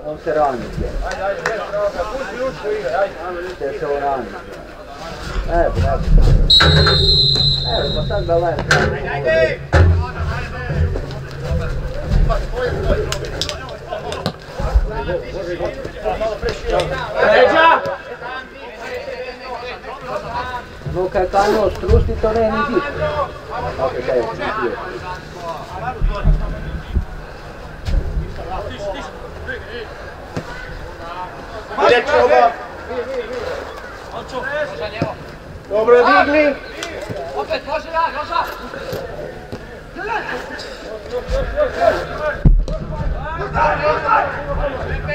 On se rani. Te se on rani. Evo, pa sad da leži. No kaj kanjo strusti, to ne ni dit. Kako kaj je strusti? Dobro, digni! Opet, može ja, Roža!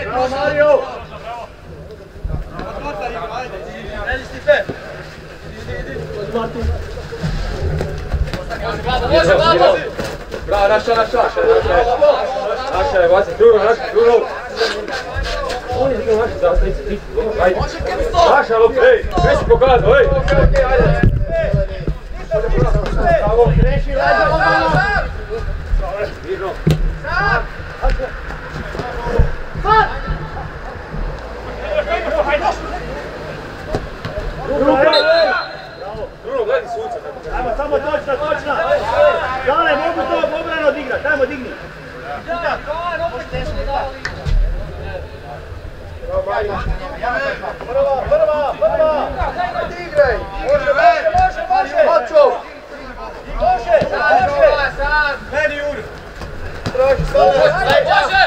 Bravo, Mario! Redi Stipe! Može, bravo! Bravo, naša, Vasi, drugo! On je digao našu zastavicu, ti, ajde! Naša, lopta, ej, sve si pokazao, ej! Ajde! Reši, Lađa! Mirno! Sad! Bruno, gledaj suca! Ajmo, samo točna! Dale, mogu to obrano odigrat, ajmo, digni! Prva! Ajde igraj! Može! Mačo! Može! Meni Juri! Traži stole! Može!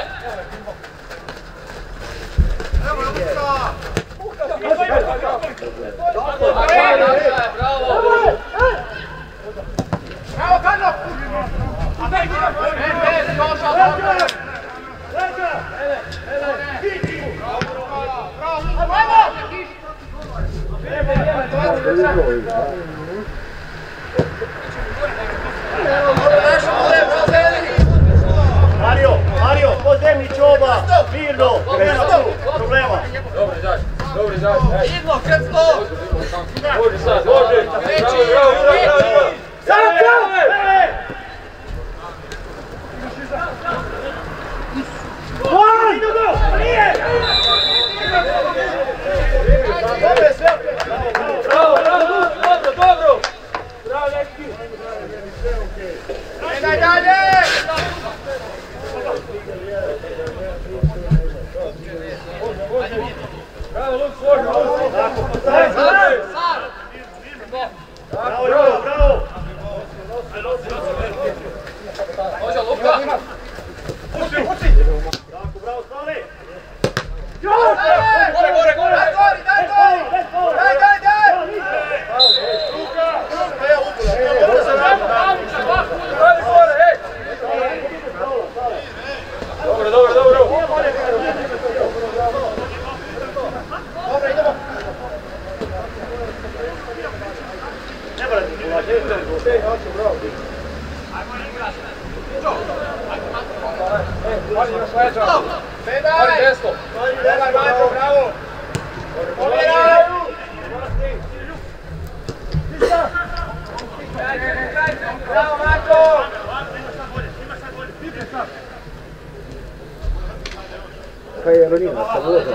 Evo Luka! Bravo! Evo Karlo! Mario, po zemlji čoba, mirno, nema tu problema. Dobro, izađi, Mirno, krsto! može sad, može! Bravo! Dobro! Bravo, Leki! Dalje! Bravo, Luk, složno! Bravo! Može, Luka! Bravo, stali! Gore! Dobro! Ne mora ti ulaži. Mali još leđa! Mali desno! Bravo! Bravo, Marko! Kaj je Ronina, sa vozom?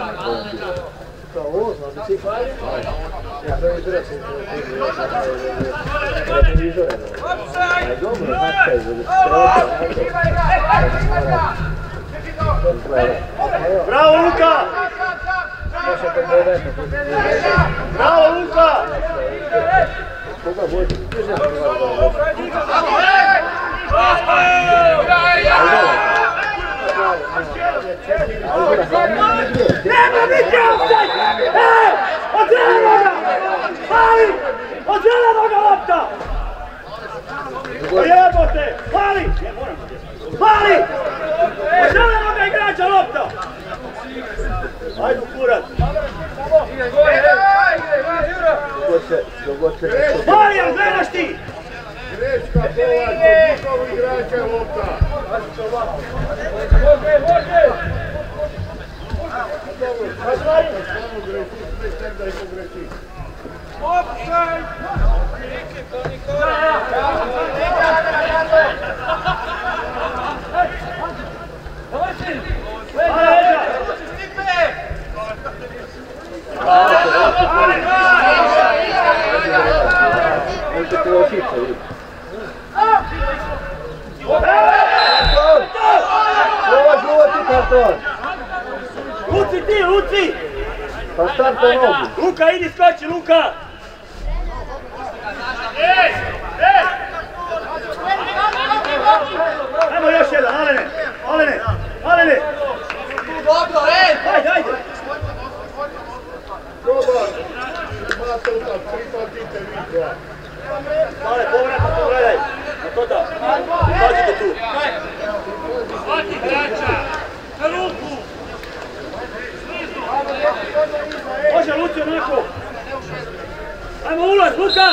Sa vozom, bicikl? Ja sam izrac televizore. Dobro, znaš kaj, Bravo, Luka! Bravo, Luka! Koga vozi? Nema biti offside! Od zelenog! Pali! Od zelenog lopta! Jebote! Pali! Pali! Od zelenog igrača lopta! Ajde kurac! Marijan, gledaš ti! Grečka Kovač, od njihovog igrača lopta. Hvala, Možete očica vidjeti. Probaš uvati karton. Luci ti, Luci! Pa starta nogu. Luka, idi skoči, Luka! Ajmo još jedan, Alene! Alene! Alene! Dobro, Ajde, ajde! Probaj. Imate u tam, pripatite vi dva. Ale, povratno pogledaj! Na to da! Pazite tu! Svaki igrača! Na ruku! Može, Luci, onako! Ajmo ulaz, Luka!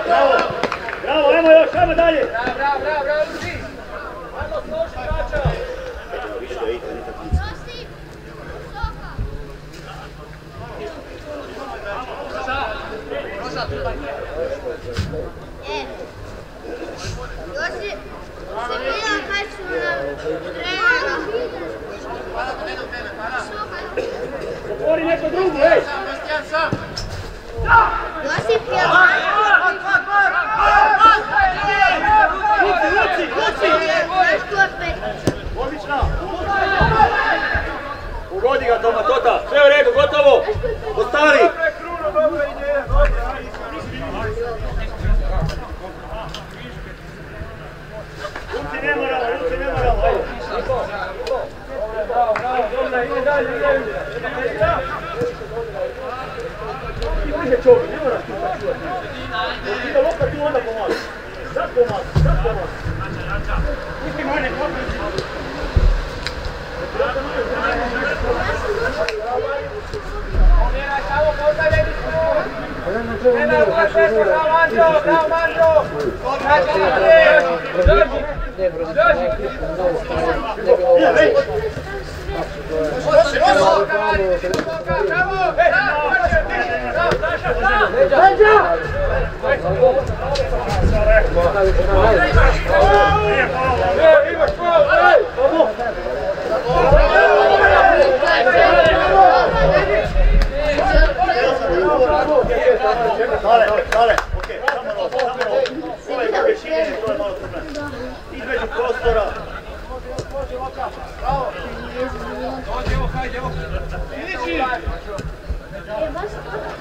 Bravo! Bravo, ajmo još, ajmo dalje! Bravo, Luci! Ajmo, složi igrača! Josip, se bila kaj su nam trenera. Otvori neko drugo, ej! Josip je Luci! naš opet. Odlična! Ugodi ga Toma, Tota! Sve u redu, gotovo! Postavi! Luci ne moramo, ajde! Bravo, dobro, ide dalje, I bliže čovjek, ne moraš tu sad čuvati. Dok ide lopta tu onda pomaži. Sad pomaži. Pusti mene, Dale, okej, samo novo. Ovaj da vešine, to je malo problem. Između prostora. Bravo. Dođi, evo, hajde, evo. Idići!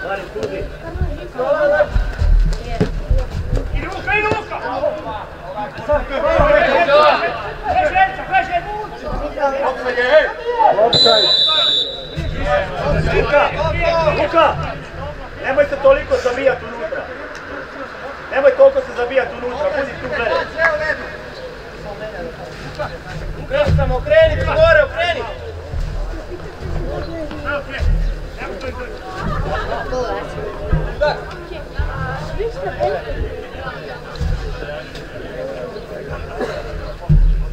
Dani, studi. I ruka! Luka! Nemoj se toliko zabijati unutra. Nemoj toliko se zabijati unutra, budi tu gledaj. Okreni tu gore, okreni!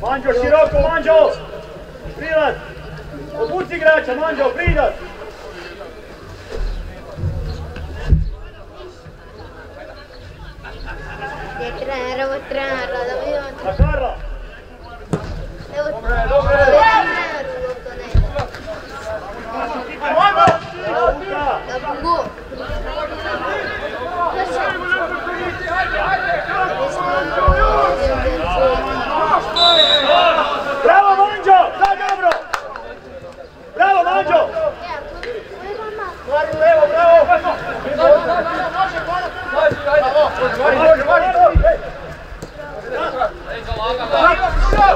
Manđo, široko, Manđo! Prilaz! Obuci igrača, Manđo, prilaz! Trener, da vidimo. A Karla! Evo, Dobre! da bugu. Bravo, Manđo! Da, dobro! Bravo, Manđo! Maru, levo, bravo!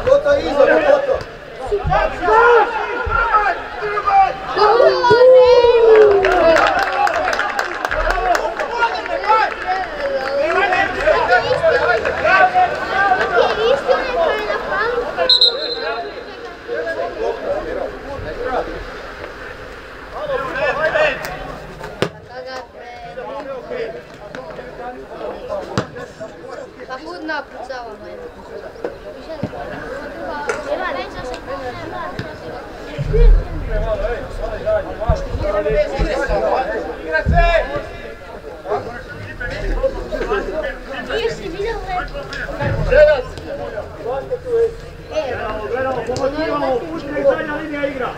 Toto iza, Toto! Pa bud napucava mene. Gledamo Pomagivamo, pušta i zadnja linija igra.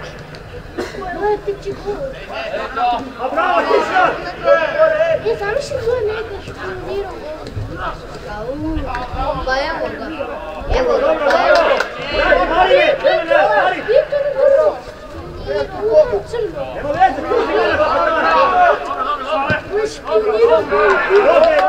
Letići gol. A bravo, Tiša! Zamišljam zove neka špionirao gol. Pa evo ga. Evo ga, pa evo ga. Mari, Mari! Viktor je dobro. Špionirao crno. Evo veze, tu si gleda kapitana! On je špionirao gol. Noge!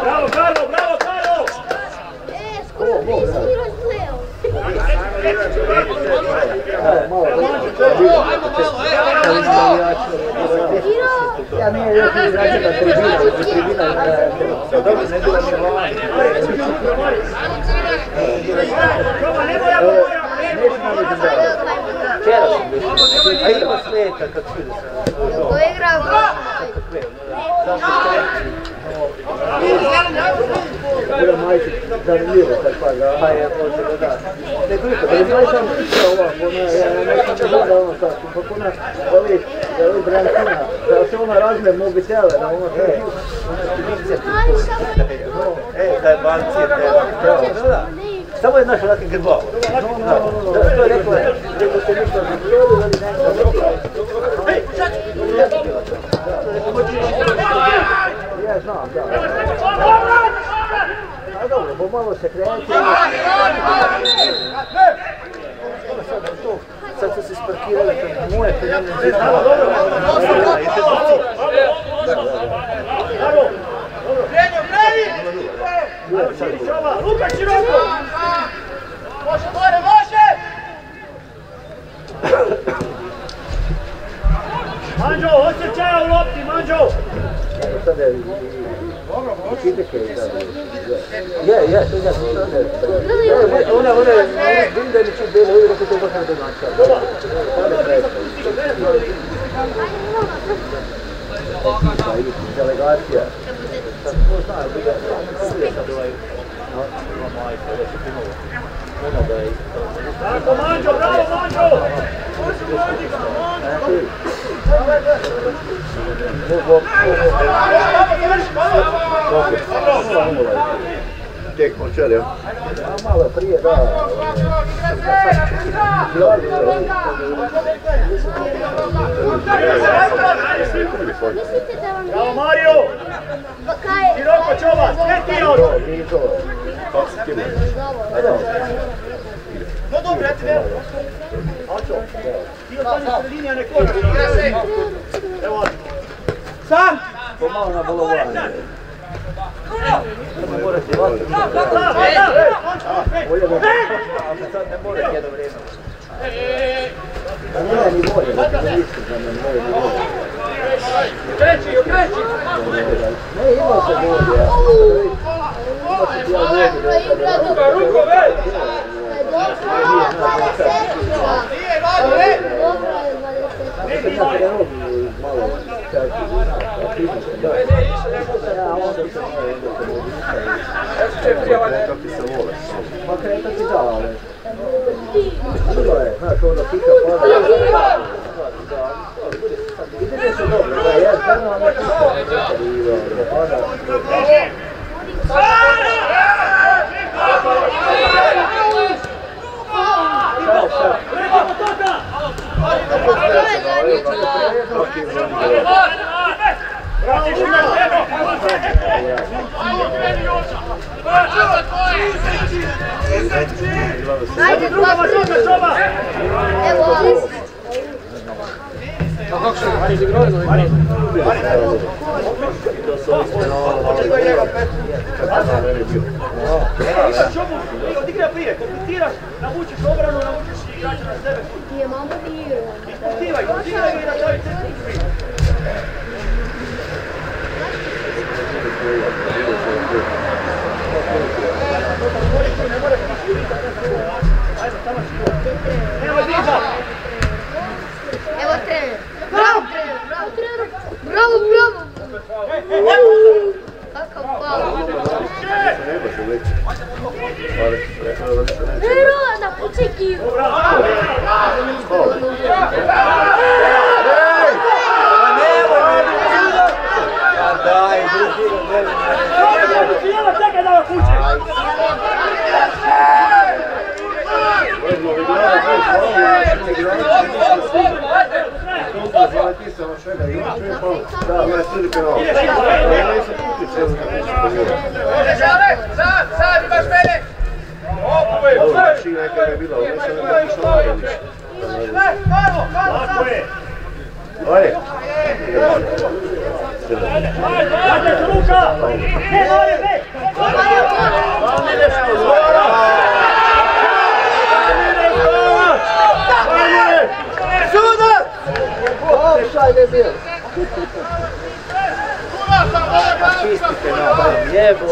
Bravo, Karlo, bravo, Karlo! Skoro bi si razleo. Ja nije još igrača na tribina. Dobro, ne bila mi vlada. Včera sam bio. A ima sveta kad čude se. Ko je igrao? Bila majčić zanimljivo kad pa ga, aha je može da da. Ne grupa, da je majčan priča ovako, ja nećem da gleda ono sad, pa kuna, da li Brancina, da se ona razme mobitele, da ona kaže, da je bancije, da. Samo je naš ovakve grbao. To je rekla, rekao se ništa za prirodu, ali nekako. Ja znam, da. A dobro, bo malo se kreće. Sad su se sparkirali kod moje prijemne. Luka široko! Može, more, može! Manđo, osjećaja u lopti, Manđo! Sad je Čiteke i tako. Je, to je jasno. Ona Bindaniću bilo uvijek ako to je baš ne domaća. Delegacija. Sad ko zna, bude sad ovaj majka, da se primalo. Ona da je... Tako, Manđo, bravo, Manđo! Tek počeli, ja? Malo prije, da. Bravo, Mario! Široko, Čoba, sve ti od! Kako si ti? No dobro, ja ti verujem. Alčo, ti ostani sredini, a ne koraš. Evo, sam! Pomalo na bolovanje. Samo morate ovako. Bolje da sad ne morate jedno vrijeme. A nije ni bolje, da se isti za me moje ni bolje. Okreći! Ne, imao se bolje, ja. Imao se ti ja bolje. Ruko, već! Pa kreta ti da, ali... Bilo je, znaš, onda pika pada. Ide se dobro, da je stvarno vam je pika pada. Ajde, Čoba! Evo, A kako što je izigrali na ovaj Odigra prije, kompletiraš, navučiš obranu, navučiš igrača na sebe. je mama ti igra. Isputivaj, odigraj ga i na kraju centru. Bravo, bravo! Kakav pao! Ero, napucaj kivu! Daj, drugi, Čekaj da ga kuće! Sad imaš mene! Dajte se ruka! Ne, mora, ne! Sudar! Offside je bio. Čistite na barem, jebo.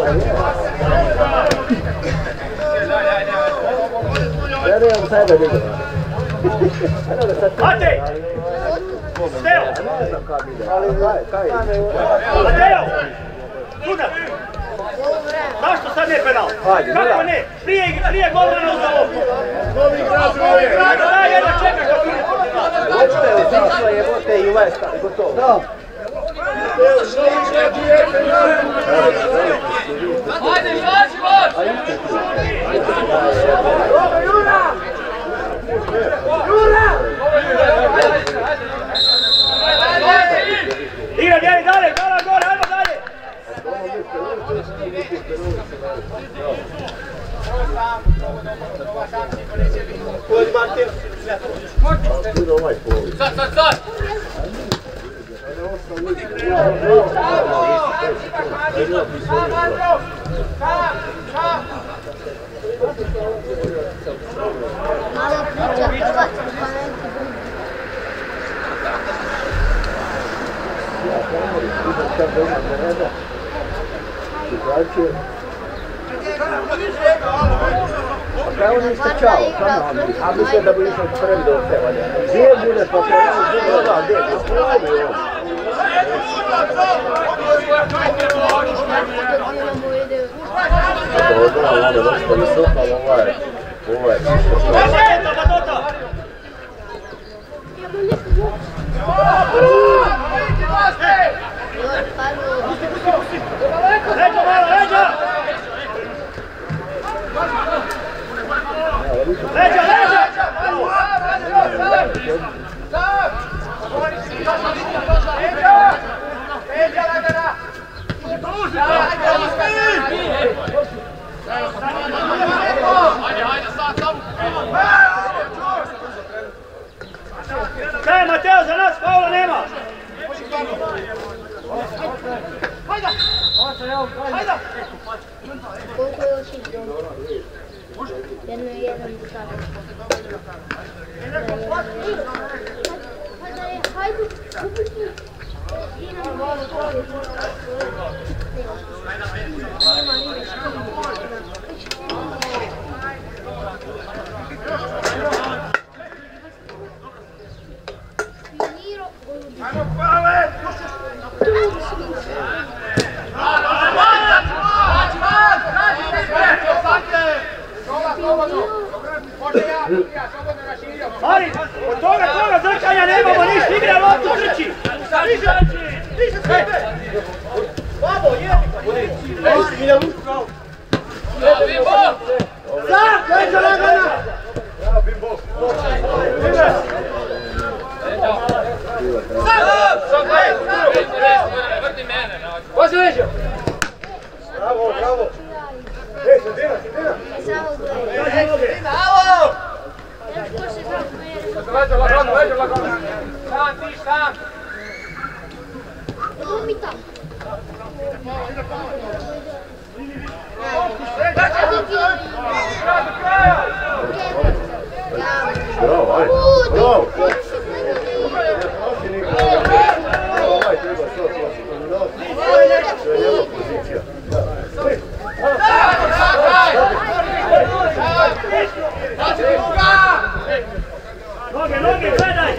Ja nemam sada vidio. Matej! Steo! Ali kaj je? Mateo! Sudar! Zašto sad ne penal? Kako ne? Prije golmana uzda loptu! Daj, jedno čekaj kako ne penal! Hoćete u zišla jebote i Lesta, gotovo. Da. Ajde, izađi vas! Igra, djeli dalje, gala gore, ajmo dalje! Sad! Mala priča, Hrvatska, pa neki Kao niste čao, a mislim da bi išao prvi do pevanja. Gdje bude pa pravo, gdje je Dobro, onda dosta visoko, ali ovo je Leđa, malo, leđa! Leđa! Kaj, Mateo, za nas faula nema! Koliko je još izdom? Jedno je jedan do sada. Hajde, upiti. Ali, od toga zrkanja nemamo ništa, igra loptu trči! Diže sebe! Babo, jedi! Sad, leđa lagana! Vrti mene! Pazi leđa! Bravo! Sredina! Samo gledaj. Bravo! Leđa, lagano! Sam! Glumi tamo. Bravo, ajde. Bravo. Ovaj treba što to je njegova pozicija. Noge, gledaj!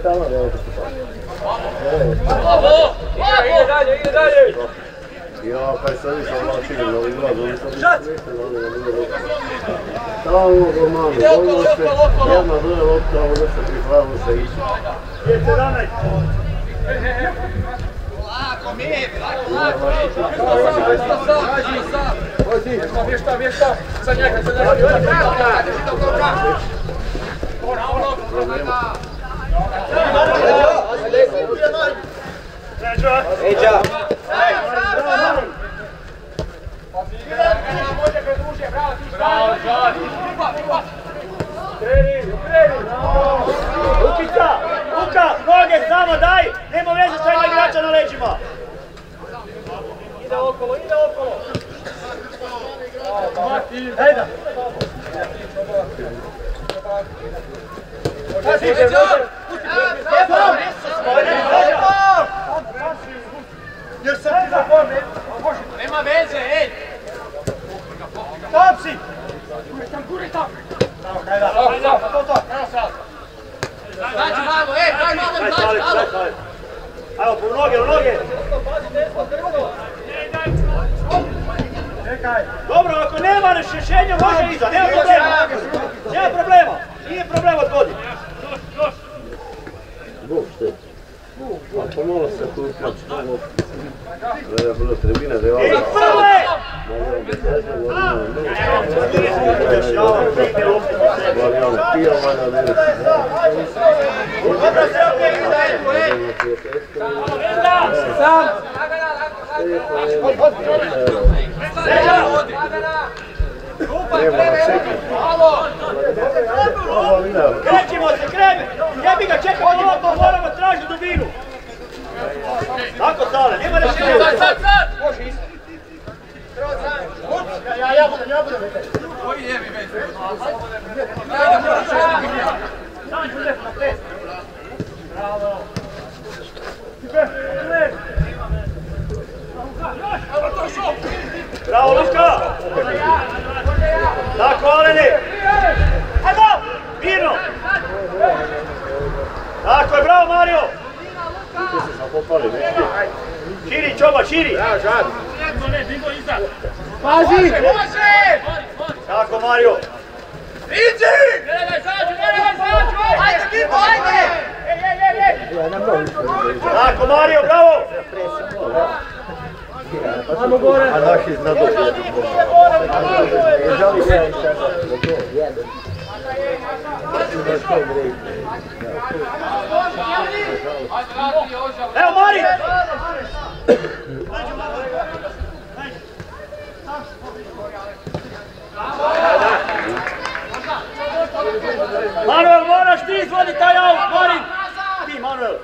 Tamo veliki su Ide dalje! Ja, kaj sad vi sam mačili na ovaj grad, oni sam smiješli na ovaj grad. Tamo golmanu, golmano se, jedna druga lopta, onda se pripravilo se ići. 17. Lako, mir, lako! Vješta! Sad njega! Eđa! Luka, noge samo daj! Nema veze što ima igrača na leđima! Ide okolo! Hajde! Jer sam ti zapomne! Nema veze, ej! Tam si! Guri tam! Hajde! Znači malo, ej, daj malo, znači, alo! Evo, u noge! Dobro, ako nema rješenja, može iza, nema problema! Nije problem odgodi! Bog šteti. A pomalo se tu uplaći. Da je bilo tribina, da je ovo... Ej, prve! Krećimo se, krene! Jebi ga, čekamo loptu, moramo tražiti dubinu! Tako Sale, nema rješenja! Sad! Može isti. Ja budem. Koji je mi već? Bravo Luka! Tako Aleni! Ajmo! Mirno! Tako je, bravo Mario! Širi Čoba, širi! Pazi! Tako Mario! Iđi! Ajde, Gibo, ajde! Tako Mario, bravo! A naši zna dobro. Žali ja i sada za to, jedan. Evo Mari! Manuel, moraš ti izvodi taj aut, Marin! Ti, Manuel!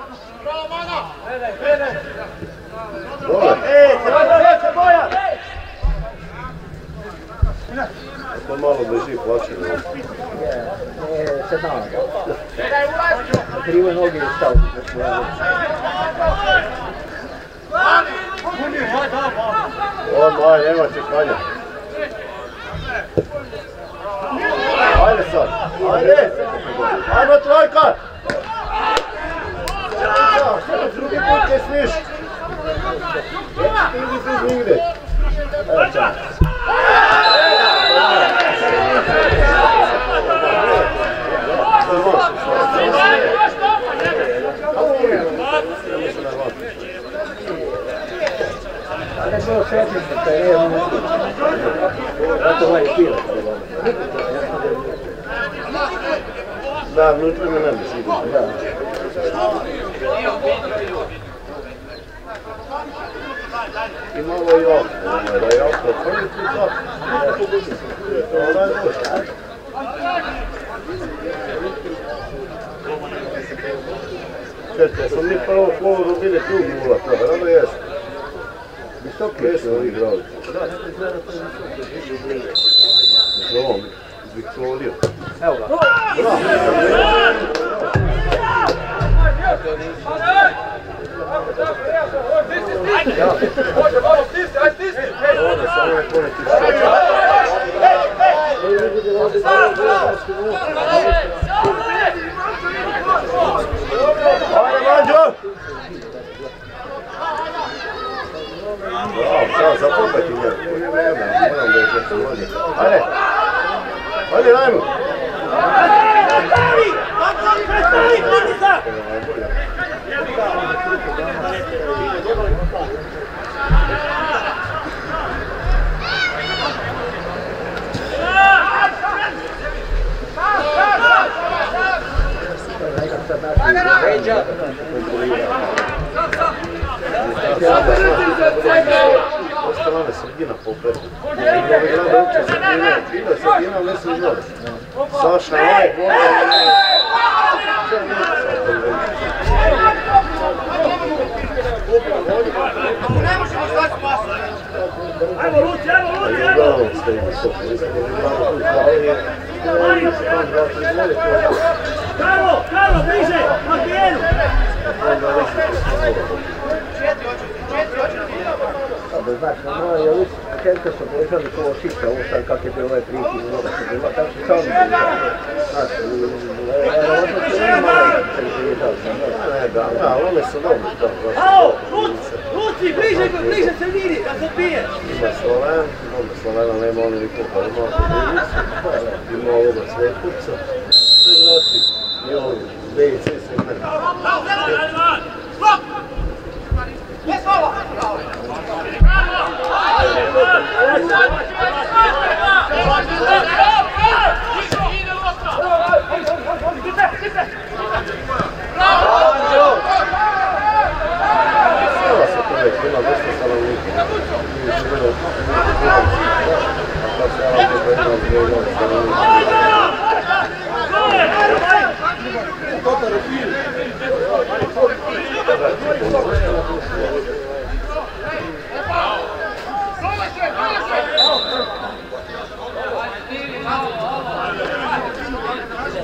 Bravo, Mana! Gledaj! Se boja! To malo beži plaćeno. Se znam. Krivo noge je stao. O, maj, nema čekanja. Ajde sad, ajde! Ajmo trojka! Što drugi put ne smiješ? Ti nisi nigde. Evo sad. Ne bilo šetnice, to je jedno. Zato ovaj pila. Da, unutra me ne bi sigurno. Da. I malo i ovdje, da je ovdje prvi put ovdje. To je onaj došli. Čekaj, sam mi prvo kolo dobili tu 0, to rado jest. Visoki jesu ovi igrali. Da, neko izgleda to visoki. Za ovom, iz Viktorija. Evo ga. Može, malo stisni, aj stisni! Ovdje sam uvijek poneti Ajde, Mađo! Bravo, sad zapopeti njega. Moram da je što su vodi. Ajde! Ajde, Rajmu! Prestavi, pritisak! Ostala je sredina po petu. Bilo je sredina, ali ne se izgleda. Saša, ovaj, Ajmo, Luci, ajmo, Luci, ajmo! Karlo, bliže, na pijenu! Znači, ono je uvijek početka su bežali ko šišta, ovo sad kak je bilo ovaj priti, mnogo su bilo, tako su sami bežali. Znači, odnosno su oni malo preživjeli. Ne, da, one su dobro što. Ao, Luci, bliže sredini, da se pije! Ima Slovena, nema oni nikoga, ima Kubilicu, ima ovoga Cvetkuca, svi naši, i ovi, BC, svi meni. Sela se to već, ima dosta stanovnika. Pa sela je to jedna od 2 stanovnika.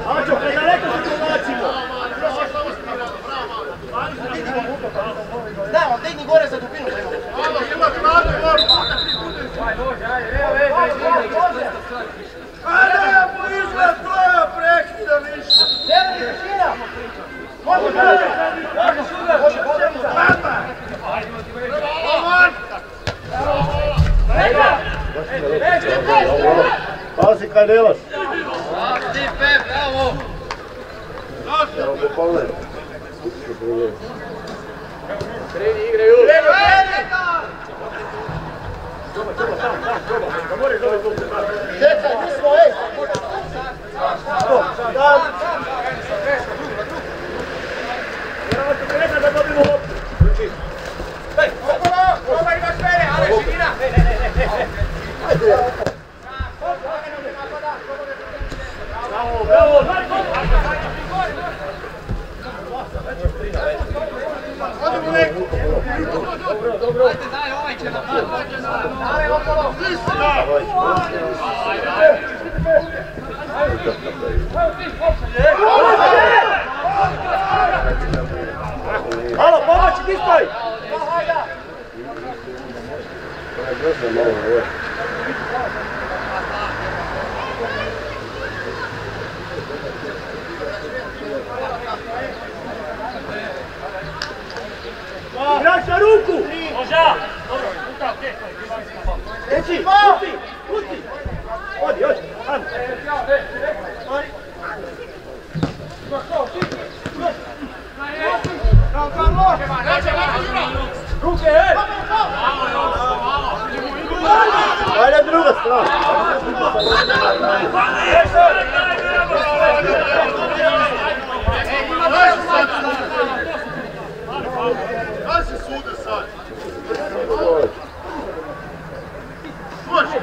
Ačo, predaleko se povlačimo! Znamo, digni gore za dubinu. Ajde, po izgled tvoja prekida više! Zeleni tišina! Može, Pazi kaj delaš! Evo popolne. Kreni, igraju! Čekaj, mi smo, ej! Da dobimo loptu! Ovaj imaš mene, ale živina! Bravo! Dobro. Ajde, daj, ovaj će nam daj okolo! Halo, pomoći, ti stoji! Igrač na ruku! Možda! Dobro, ruka, okej. Reći, pusti! Odi, ajmo! Ruke, ej! Ajde druga strana! Kaj se sude sad? Može!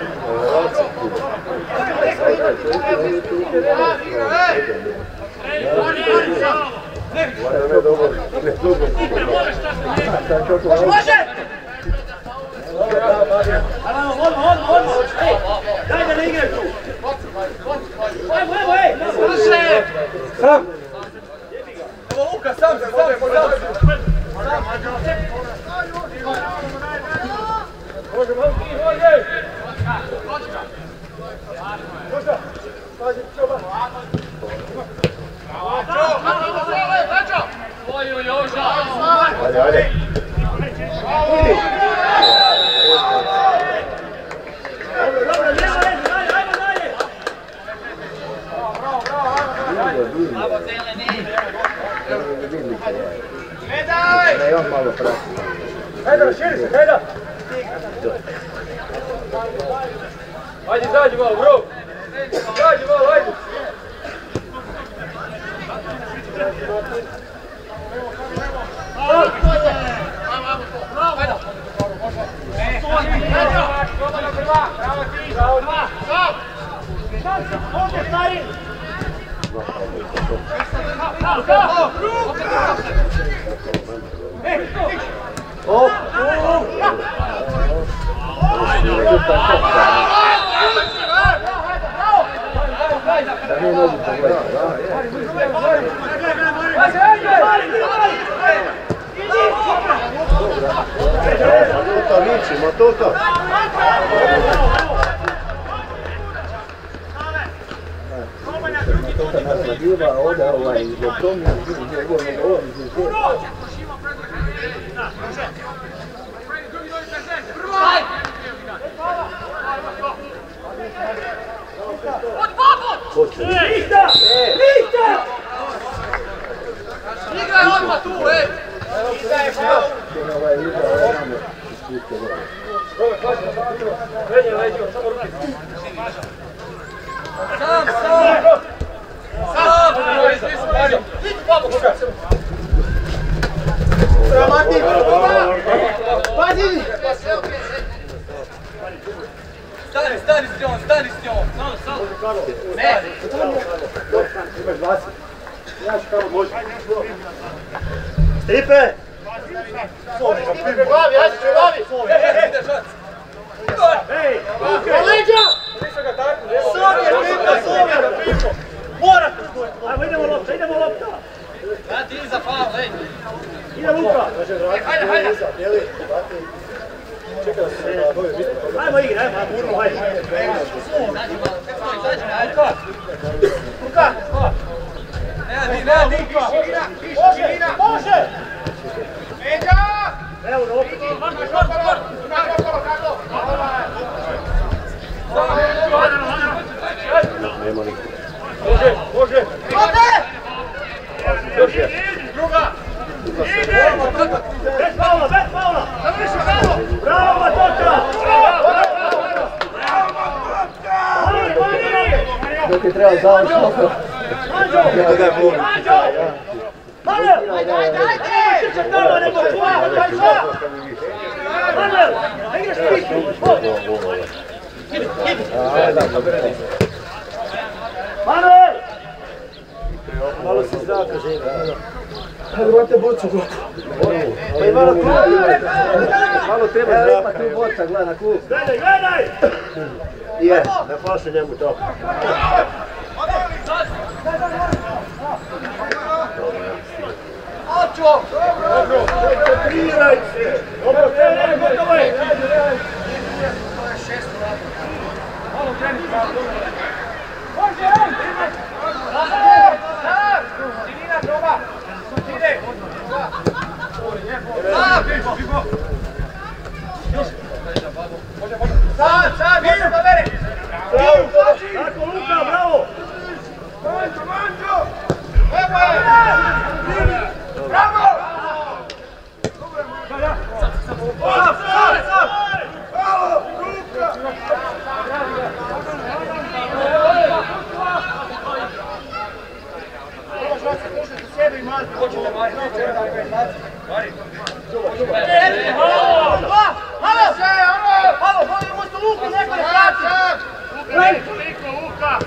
Odmah! Daj da ne igraj tu! Evo, ej! Sam! Evo Luka, sam se! Vidite, da je on malo prati. Hajde, širi se, hajde! Ajde, izađi malo, bro! Izađi malo, ajde! Da ne nogu pogledati. Matuta, viči, Matuta! Matuta nas nadiva, ovdje zbog toga on Lista! Lista! Igraj odmah tu, ej! Sam! Stani s njom! Ne! Imaš 20. Znaš kako može. Stipe! Glavi, ajde ću glavi! Ej! Leđa! Sovjer! Morate stojiti! Ajmo, idemo lopta! Da ti iza faul, ej! Ide Luka! Hajde! Ajmo igri, ajmo, hajde! Izađi malo, Luka! ne di! Može! Međa! Evo, lopta! Nema nikog. Može! Još je. Druga! Bez faula! Bravo, Matuta! dok je trebao završiti. Malo se zraka želi. Vrate bocu gotovo. Pa i malo treba zraka. Ima tu boca, gledaj na klub. Gledaj! Je, ne paše njemu to. Očo! Dobro! Koncentriraj se! Dobro, gotovo je! Malo kreni pravo. Može on! Sirina proba! Ide! Sad, može da veri! Tako, Luka, bravo! Manđo! Evo je! Bravo! Bravo! Luka!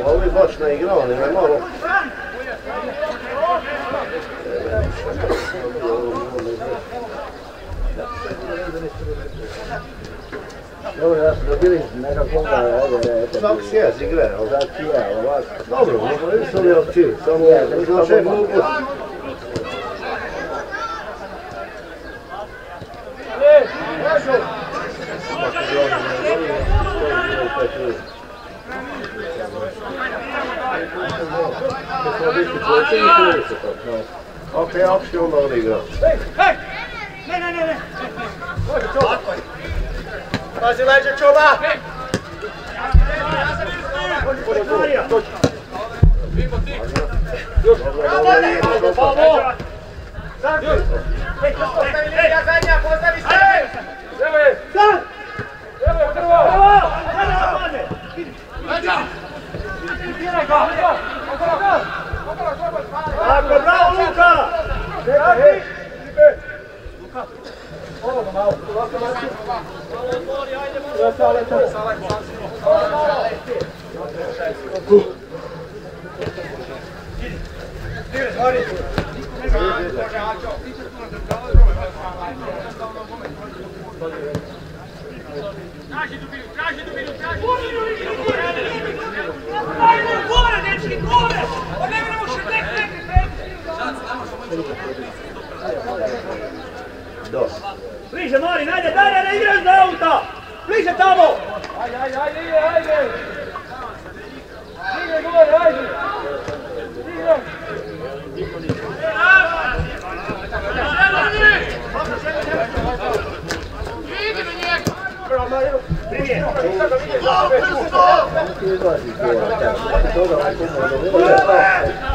Ovo je baš naigrao, nema malo. Dobro, da su dobili nekako Svaki sjez igre, ovak. Dobro, nisu li ovci, samo je glupost. Kad smo biti čovječe i prvi se to. Ako je opšte onda on igra. Hej! Ne! Pazi leđe čuva! Marija! Postavi se! Evo je! Sad! Evo je prvo! Tako, bravo Luka! Ovo ga malo. Traži dubinu! Ajmo, gore, dečki, gore! Ne vidimo še tek! Bliže, Marin, ajde, ne igraš za auta! Bliže tamo! Ajde! Igre gore, ajde! Igre!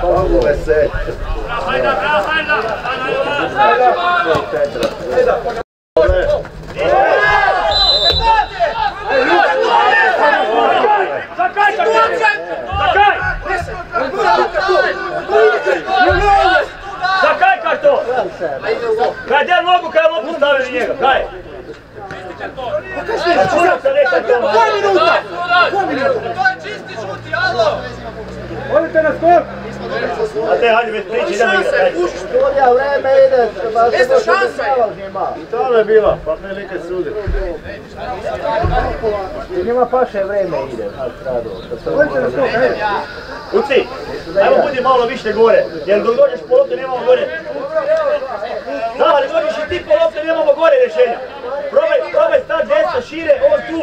Pavove se. Zakaj karton? Kaj del nogu, kaj loptu stavili njega, kaj? To je čisti žuti, alo! Odite na skok! A te, hajde već priči, idemo igrati. Studija, vreme ide. Jeste šansa! I to je bila, pa ne nekaj sudi. Njima paše vreme ide. Odite na skok, hej! Uci, ajmo budi malo više gore, jer dok dođeš po loptu nemamo gore. Da, ali dođeš i ti po loptu nemamo gore rješenja. Probaj stati desno, šire, ovo tu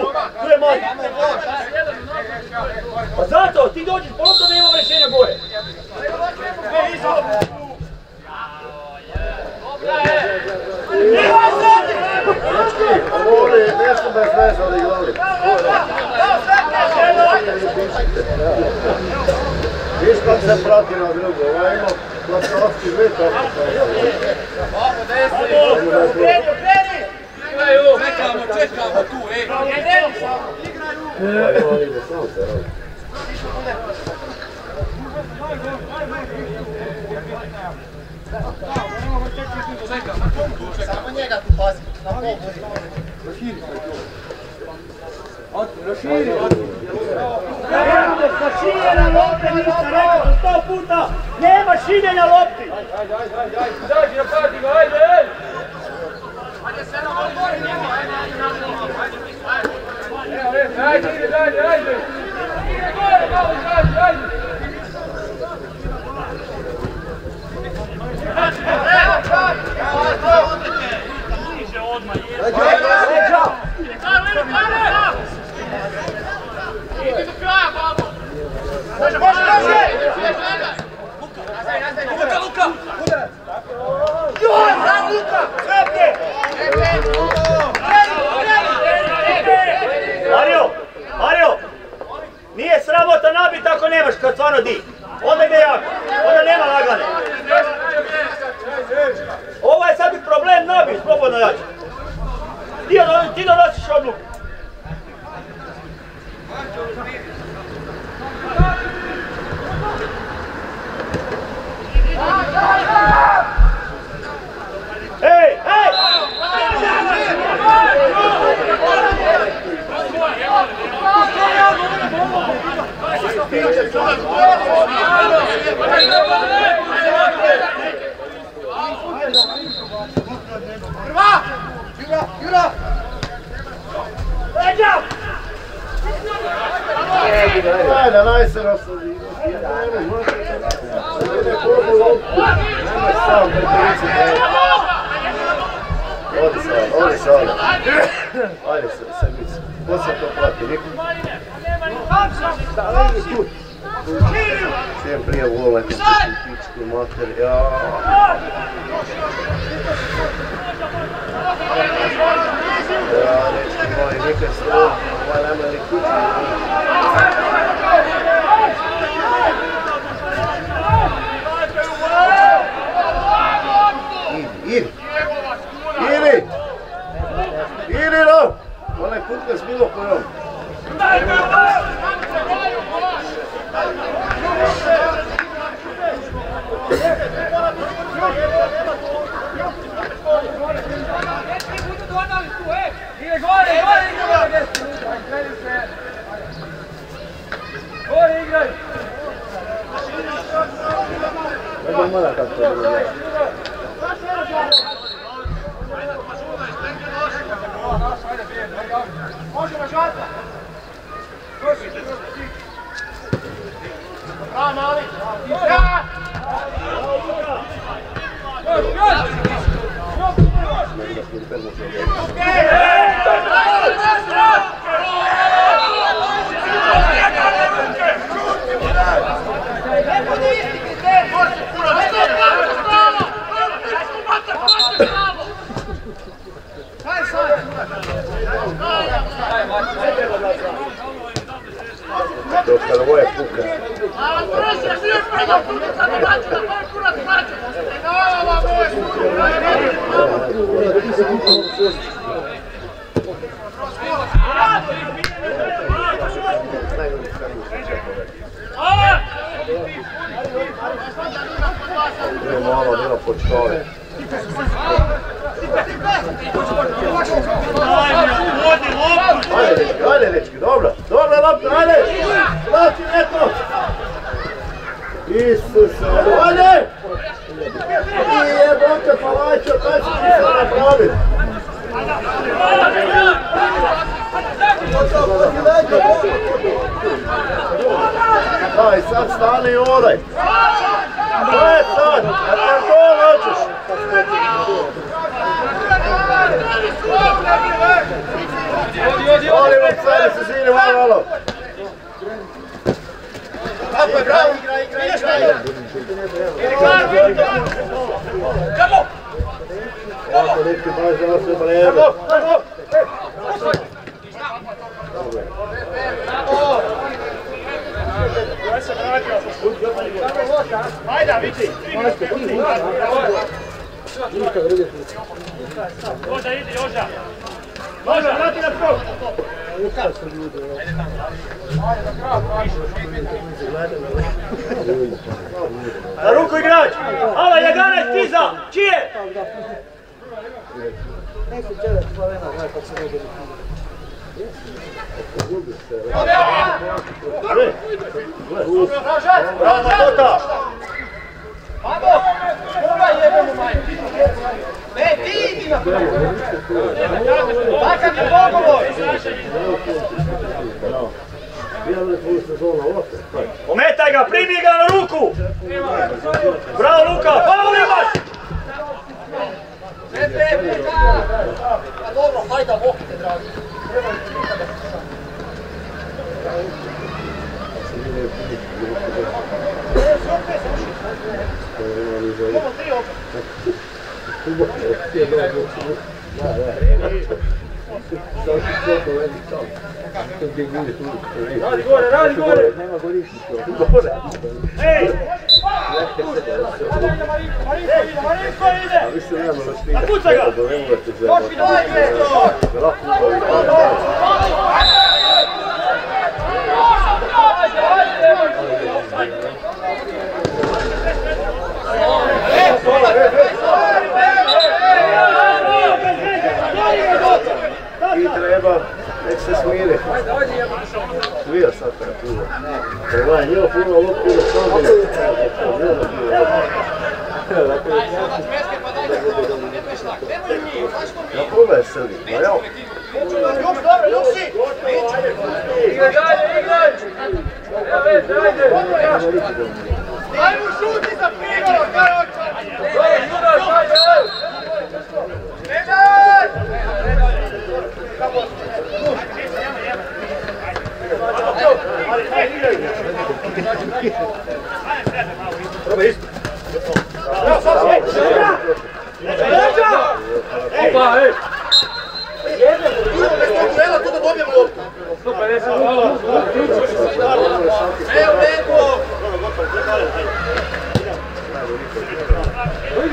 je mati. Pa zato, ti dođeš po loptu nemamo rješenja gore. Ovo je nešto bez veze od igrali. Viš kako se prati na drugo, ovo ima plaćovski vid tako se. Čekamo tu, ej! Ovo ide samo se radi. Samo njega tu pazi, na pol. Nemamo sa šiljenja lopte, nisam rekao 100 puta, nema šiljenja lopti. Daži na pati ga, ajde! Ajde, ide dalje, ajde! Ide gore, malo traži, ajde! Idi do kraja, babo! Može! Luka! Udarac! Joj, bravo Luka! Sretne! Mario, nije sramota nabiti ako nemaš kad stvarno di. Onda ide jako, onda nema lagane. Ovo je sad problem nabi, slobodno jače. Ti donosiš odluku. Ej! Jura! Ajde, najse rasadi. Nemoj sam preprici. Odi sada. Ajde se, mici. Ko se to prati? Niko? Čim prije vole ti pičku mater, ja. Ja, dečki moji, nikad se ovaj nema ni kući. Idi no! Onaj kutka s bilo kojom. Gore igraj! Nego mora kako to bilo. Možemo žata! Bravo, mali! Ja! Dosta na moje puka. Je malo bilo pod škole. Ajde dečki, dobro, lopta, ajde! Slači neko! Isuse, ajde! I jebote Palajčo, kaj će ti se napraviti? Daj, sad stani i odaj! To je sad, a te gol hoćeš! Molim vam sada se zini malo! Tako je, bravo! Kamo! Kako neki baš da se breme? Ajde, vidi! Joža, idi, Joža! Joža, vrati na skok! Na ruku igrač! Ava, 11 tiza! Čije? Bravo, Matota! Vamo! Ovaj jebemo majke! Ne, ti idi na prvo! Takav je pogovor! Ometaj ga, primi ga na ruku! Bravo, Luka! Faul imaš! Ne treba! Pa dobro, hajda, mokite, dragi! Radi gore, radi gore! Nema gorišnicu. Ej! Marinko ide! Napucaj ga! Došli dojde! I treba, nek se smiri. Svija sad kada puno. Treba njel puno lopti do sami. Ja probaj srdi, pa jel? Dobro, Luksi! Igraj dalje, igraj! Evo već, ajde! Ajmo šuti za Prigora, Karoča! Dobro, Judas, ajde, ajde! Nenad!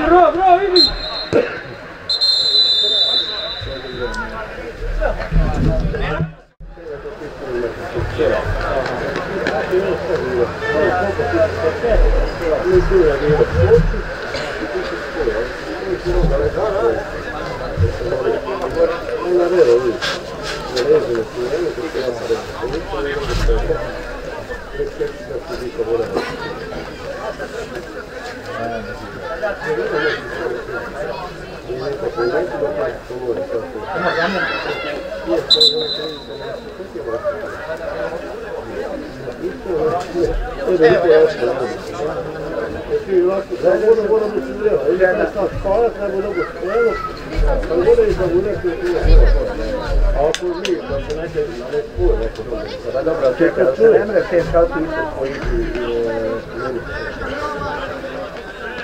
Bravo, vidi! Dobro, čekaj, da se ne mre tem kao ti isto koji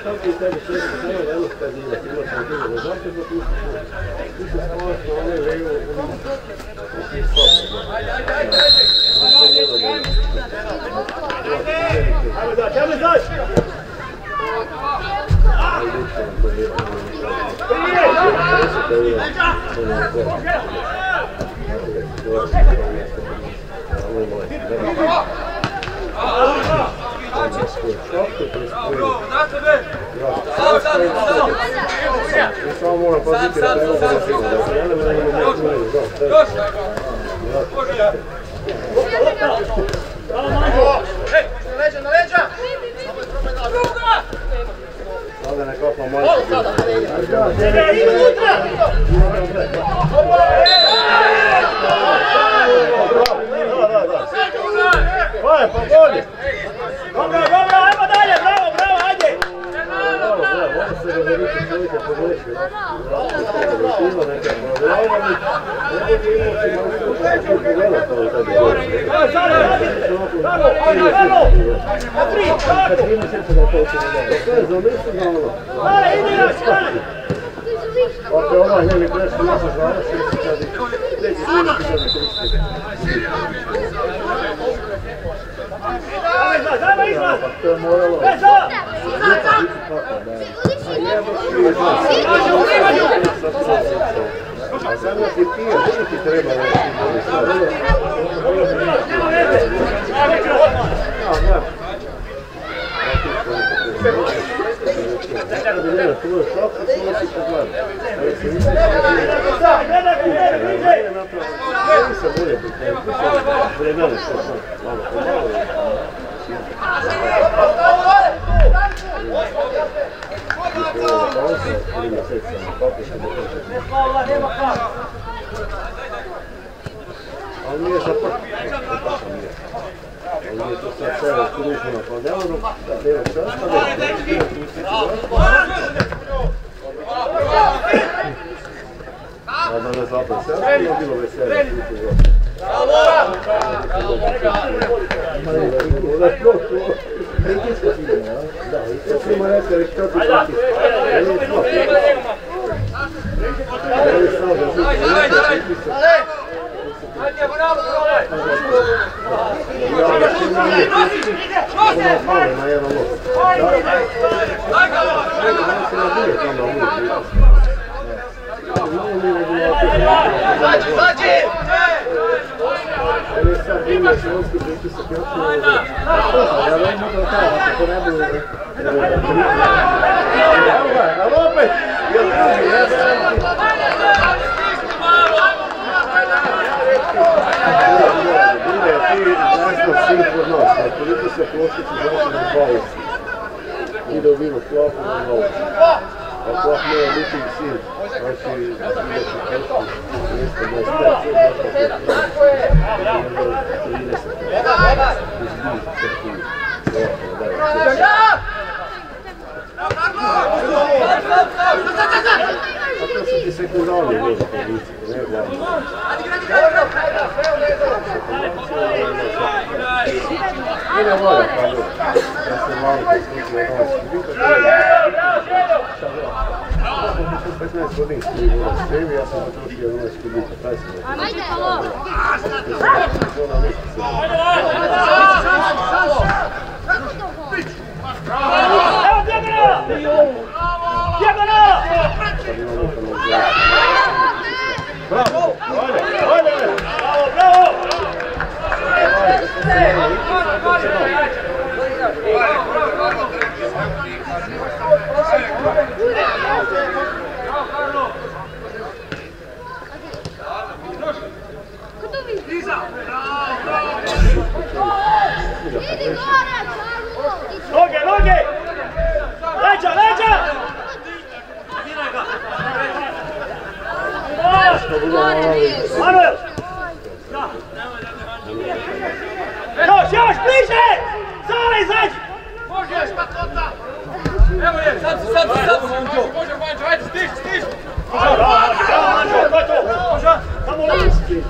Kako ti tebi sve se nema jedno skazivati, ima sam bilo da zašto da ti se stavaš na one levo i ti Ajme zaš! Samo moram paziti da treba da se da ja ne moram Na leđa! sada nekako malo. Aj, pa bolje! Dobro, ajmo dalje, bravo, ajde! Ovo se razvijete čovjeka pogleši. Ima neka prodavljeni. Ako je ovaj njeli prešli masa zvana, se kada neće sljedeći kada koristiti. Dajmo izlaz! To je moralo... A sad nas je pije, što ti treba da ti bolje stavljamo? Ali nije zapravo. Ali nije to sad sve kružno napadljavano, da nema sastave. A da ne zapad sastave, je bilo veselje. Da je to pritiska sigurno, da, i to svima neka reći kako ti pritiska. Ajde, bravo, prolej! Na jedan los. Zađi! Ovo je sad bilo šilonski pritisak, ja ću ovo da... Ja da imam da kao, ako ne bude... Evo ga, ali opet! Jel drugi, ne znam ti... Ti znaš da si kod nas, a koliko se plošići znači na balici. Ide u bilo klopu na balici. A klop nema biti sin, znači ide u klopu, mjesto 25, tako je. 30. A to su ti sekundarni možda povici, ne glavno. I ne voda, kažu, da se malo poslučuje novinski bit, a to je 15 godin koji je u Stevi, ja sam zatrošio novinski bit, a taj sam Ajde, halo! Evo Djegana! Manuel! Još, bliže! Sale, izađi! Može još patota! Evo je, sad si! Može, Manđo, ajde, stiži! Bravo, Manđo, to je to! Može, samo liči!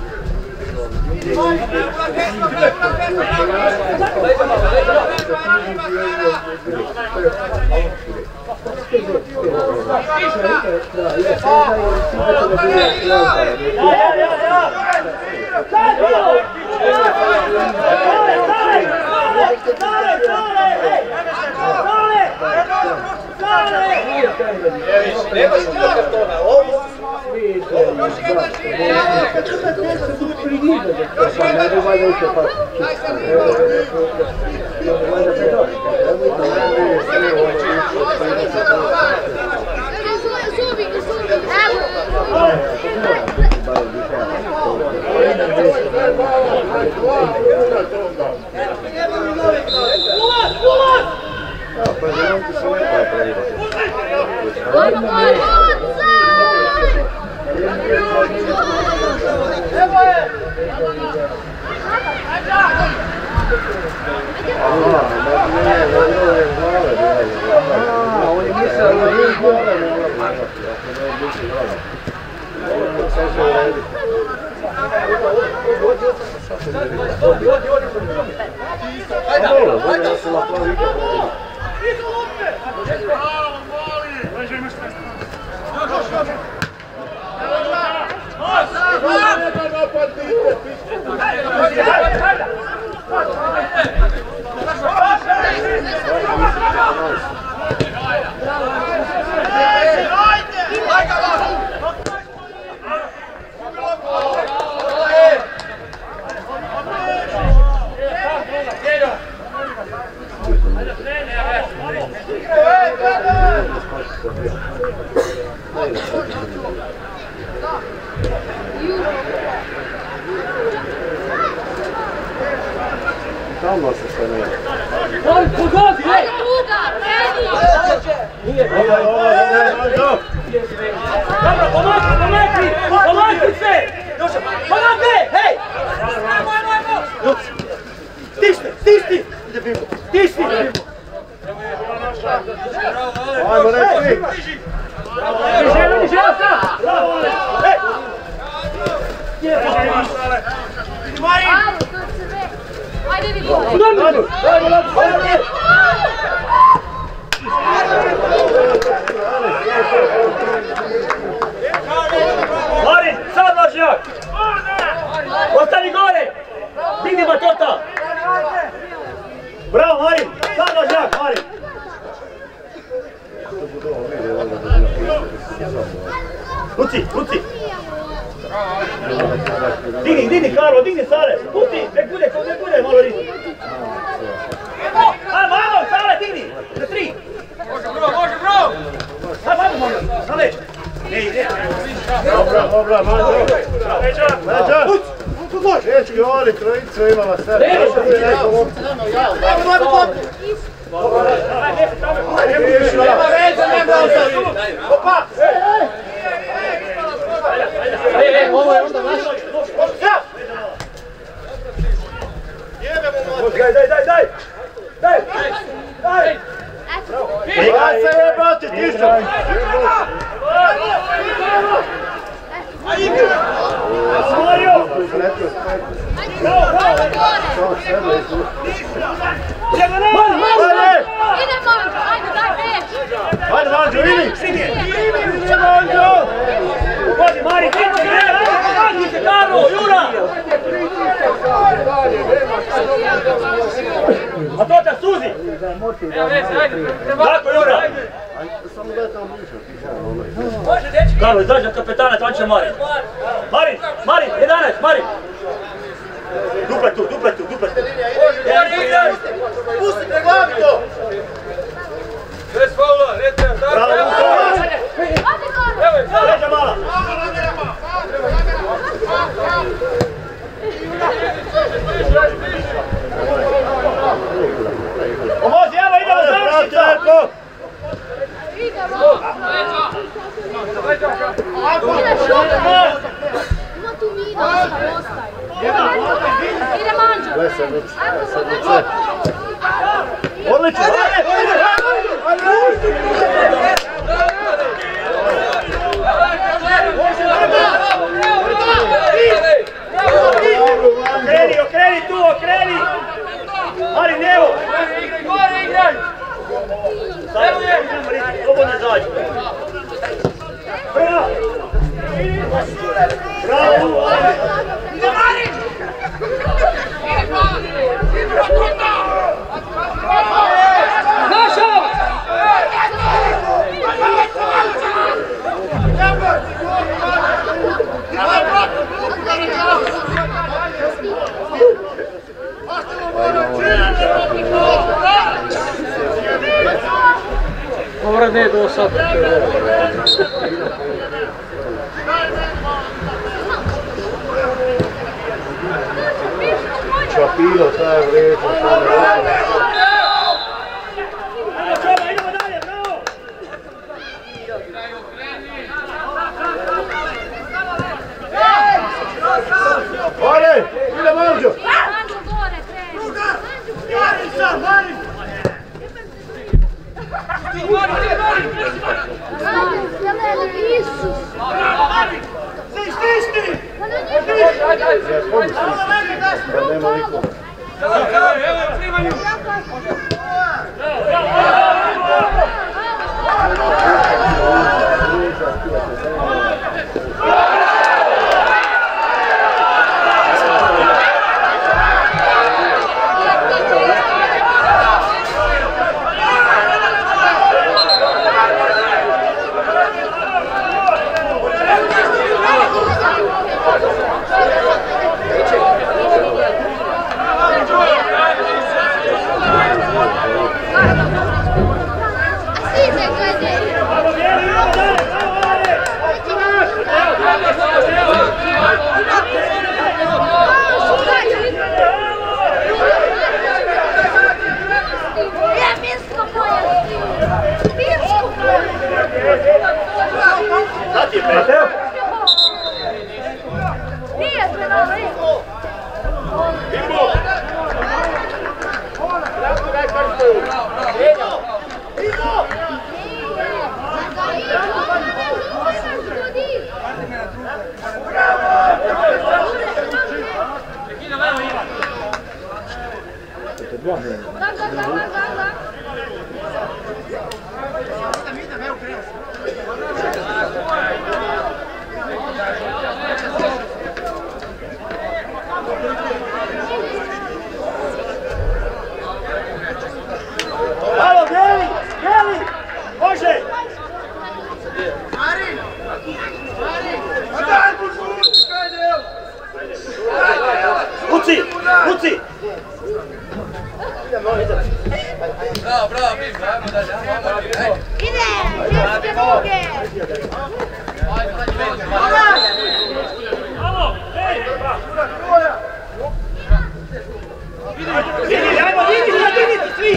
Nema što kartona, ovo Tamo se sve nije. Pogodi, ej! Dobro, pomagaj se! Pomagaj, hej! Stisni! Ajmo, neki! Niže, ajde vidi! Marin, sad lažnjak! Ostani gore! Digni batota! Bravo Marin, sad lažnjak Marin! Luci! Digni Karlo, digni Sale! Pusti, nek bude malo ritmi! Malo, Sale, digni! Za 3! Može, bro! Ajmo, malo, Sale! Dobra, Manđo! Leđa! Dečki, oni trojicu imala sebe. Nema veze, nema veze! Opa! Ovo je onda naš. Daj! Daj se jebati, tišću! Mario! Bravo! Ajde, Manđo, vidi! Pogodi, Mari, pogodi se, Karlo, Jura! A to te suzi! Tako, Jura! Samo daj tamo više, Karlo, izađe od kapetana, tamo će Marin. Marin, 11, Marin! Duple tu! Pustite glavi to! Bez faula, ne treba, Bravo, Leđa mala! Pomozi, evo idemo završnica! njih ostaje. Ide Manđo. Odlično! Okreni tu, okreni! Marin, evo! Gore igraj! Slobodno zađi! Bravo! Bravo! Ide Marin! Našao! Ora ne do sad. Čapilo, taj je vređo, Idemo dalje, bravo! Gore, ide Manđo! Manđo gore, kreni. Marin sam, Marin! Isus! Stišti! Pa nema nikoga. Evo, primanju! Mateo! Nije se dobro, Halo, Geli! Geli! Može! Kuci! Kuci! Bravo, bravo, Bim, ajmo dalje, ajmo dalje. ide, ženske noge. Vidi, ajmo, vidite svi!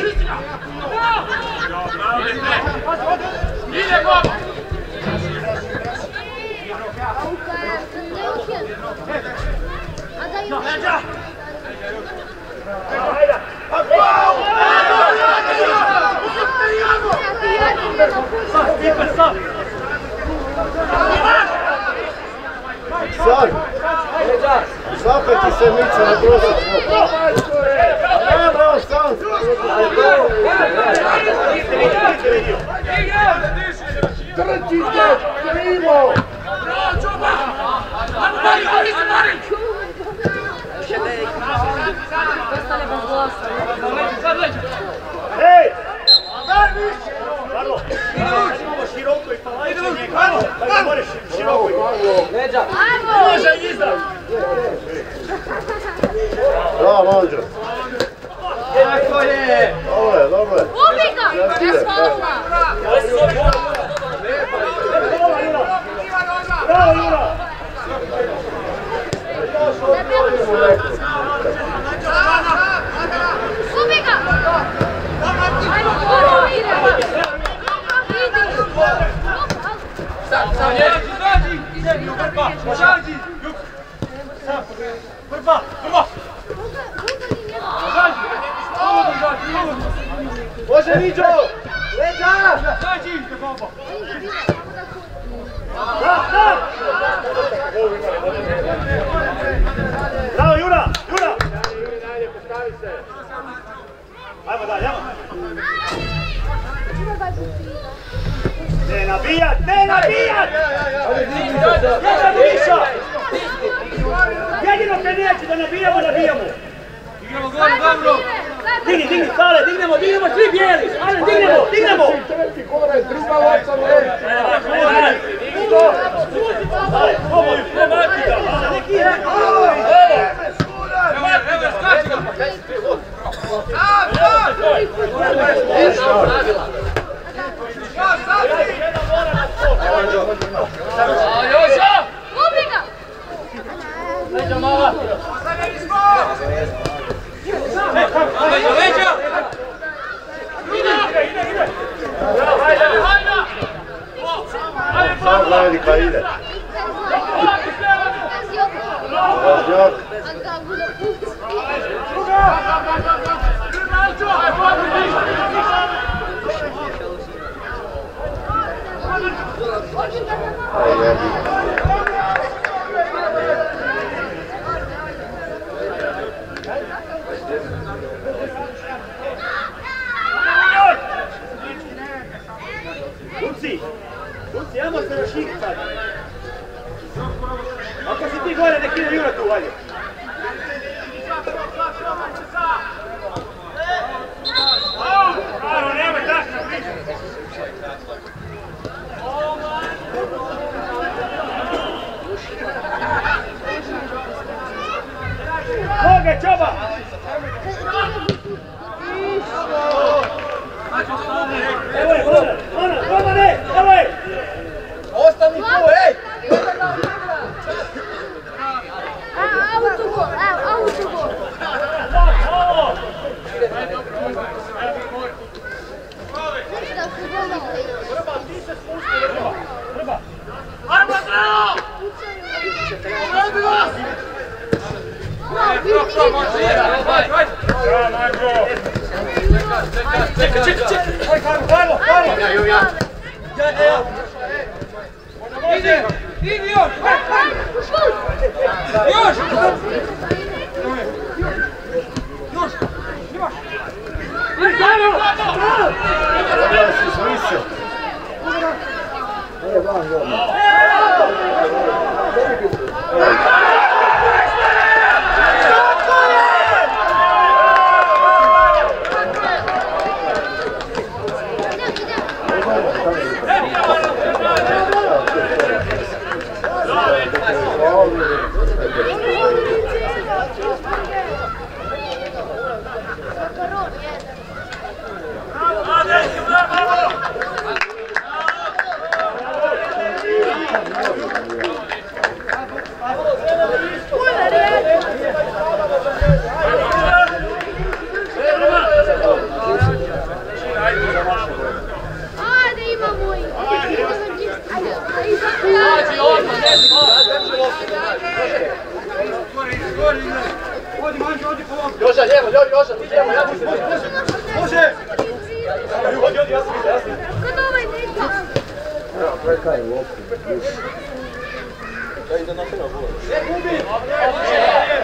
Ide, Bobo! A da još... Sad! Zapet ti se miče na prostor. Evo, sam! Trčite, krivo! Bravo, Čuba! Ajmo dalje, ajmo Marin! Ostane bez glasa. Sad leđe! Hej! Karlo! Imamo široko i palajče njega. Karlo! Moraš široko i palajče. Može iza! Bravo, Manđo! Tako je! Dobro je, dobro je. Ubi ga! Bez faula! Bravo, Jura! Ubi ga! Ajmo, dobro ide! Izađi, izađi! Izađi, Grba! Izađi! Više Viđo! Leđa! Da! Bravo, Jura! Jura! Ajmo dalje, ajmo! Ne nabijat! Ne nabijat! Jedan viša! Jedino kad neće da nabijamo, nabijamo! Igramo dobro! Digni, stale, dignemo, svi bijeli! Ajde, dignemo! Treći koraj, druga lopta, Stale, pomoć, promati ga! Evo, skači ga! Joža! Gubi ga! Leđa mala! Leđa! Sad gledali kad ide. Važnjak. Luci, ajmo se raširiti sad. Ako si ti gore, nek ide Jura tu, ajde. Aro, nemoj tako bliže. Noge, Čoba! Evo je, Romane, evo je! Ostani tu, ej! Autogol! Prba! Ajmo, Zdravo! Uradi vas! Čekaj! Idi još! Još! Gledaj si smisao. Nije van gol. Ajde, imamo ih! Pađi odmah, ne Joža, lijevo, Joža, ti lijevo, ja pusti, može! Odi, ja sam vidio. Kod ovaj ne ide! Evo, prekaj u loptu.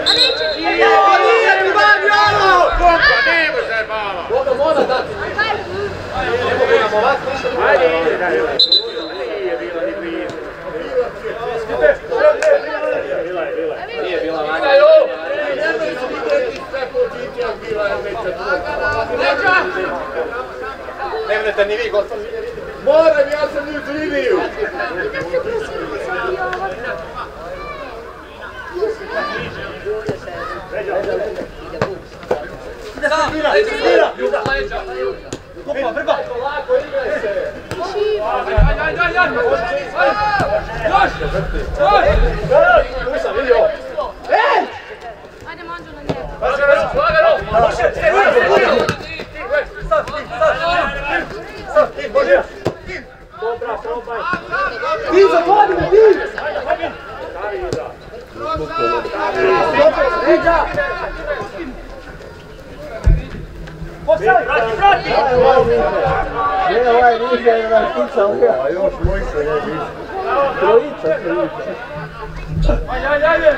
A neće ti! Nije ti van, Jolo! Kompa, ne može bala! Dobro, mora dati. Ne mogu nam ovak ništa drugo. Ajde, ide, daj. Nije bila, ni prije. Nije bila vanja. Ne vnete ni vi, gospod. Moram, ja sam uz liniju. Kupa, vrba! Nisam vidio! Ej! Ajde, Manđo na njegu. Dobra, probaj! Ti zavodi me, ti! Leđa! Vrati! Ne, ovaj niže je na štica uvijek. A još mojica je više. Trojica. Ajde!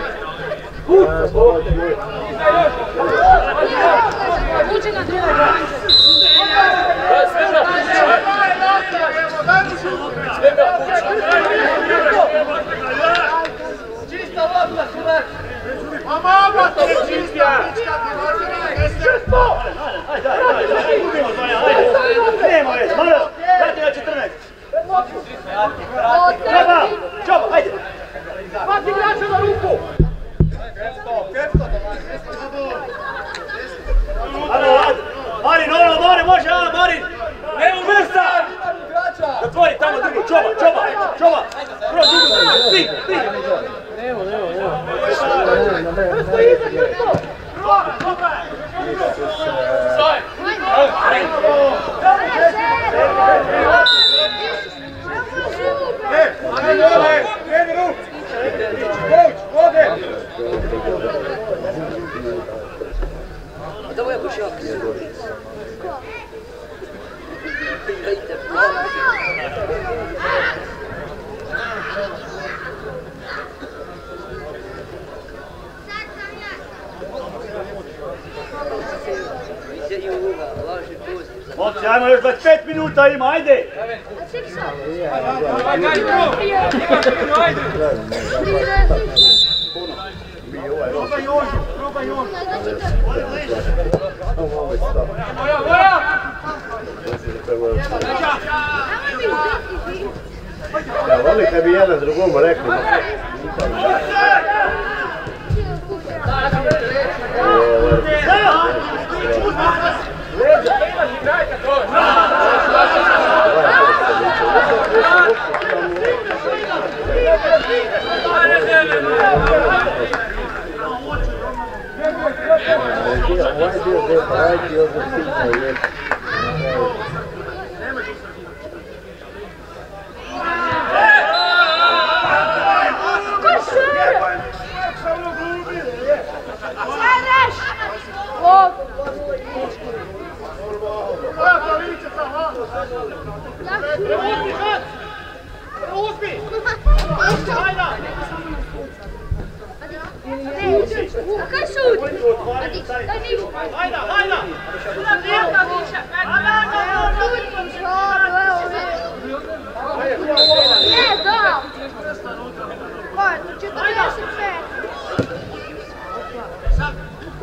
Uči na druga. Čista lopta, sudac! Mama, to je čista! Ajde, gubimo Zvaja, ajde! Nema već, malo, vrati na 14! Čoba, ajde! Hvati igrača na ruku! Marin, Marin, može, Marin! Evo mjesta! Zatvori tamo drugu, čoba! Kroz drugu, svi! Nemo. Momci, ajmo još 25 minuta ima, ajde! Ja voli kad bi jedan drugomu rekli. Ovaj dio gdje praviti od zaštitna je.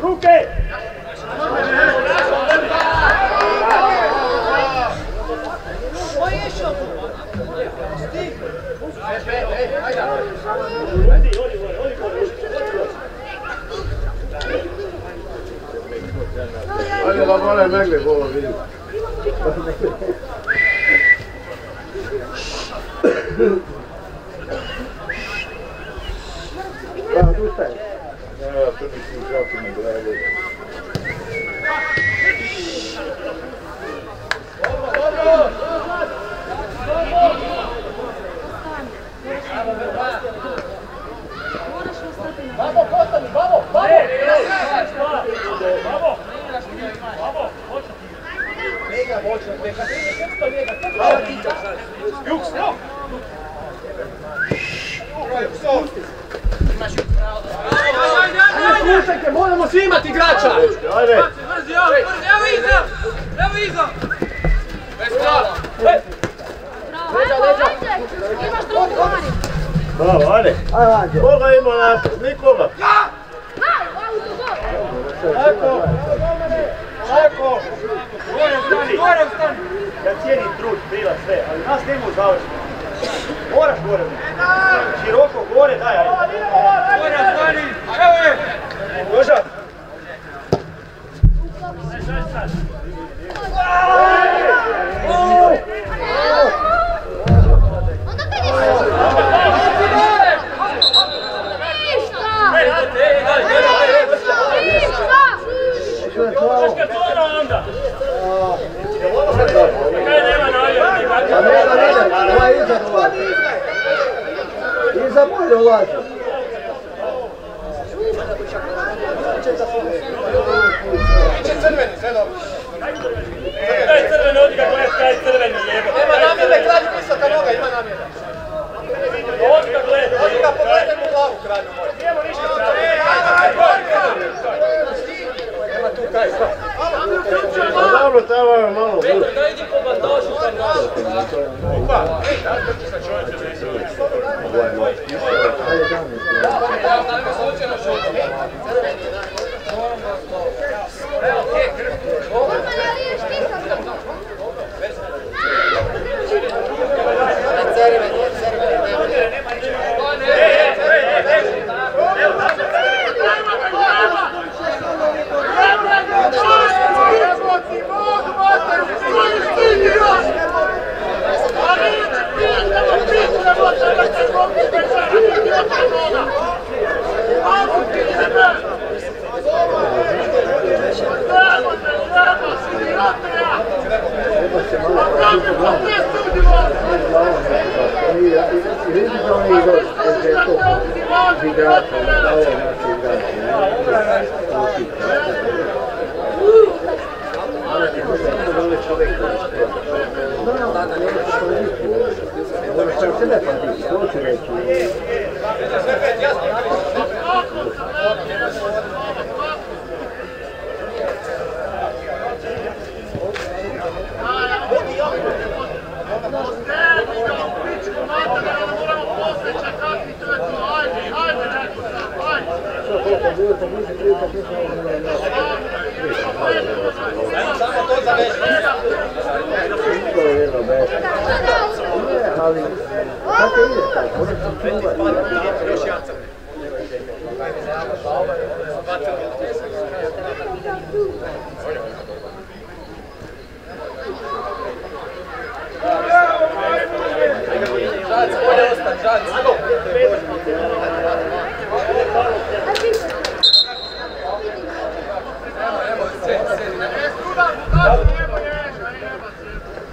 Ruke! Ajde da mora megle golo vidim. Odustaje. Ja, to mislim kako mi gledaju. Slušajte, moramo svi imati igrača! Ajde! Evo iza! Imaš drugu Mari. Bravo, ajde! Koga ima nas? Nikoga! Tako! Gore ostani! Ja cijenim trud, prila sve, ali nas nema u završenju. Moraš gore. Široko gore, daj, ajde. Gore ostani! Evo je! Doža! Onda te ništa! Iza bolje ulazi. Crveni, sve dobro. Daj crvene, odi ga gledaj, kaj crveni jebo. Nema namjene, kralju visoka noga, ima namjene. Odi ga gledaj. Odi ga pogledaj mu glavu, kralju moj. Nijemo ništa Nema tu kaj. Dobro, tamo je malo. Da idi po bandažu tam našu.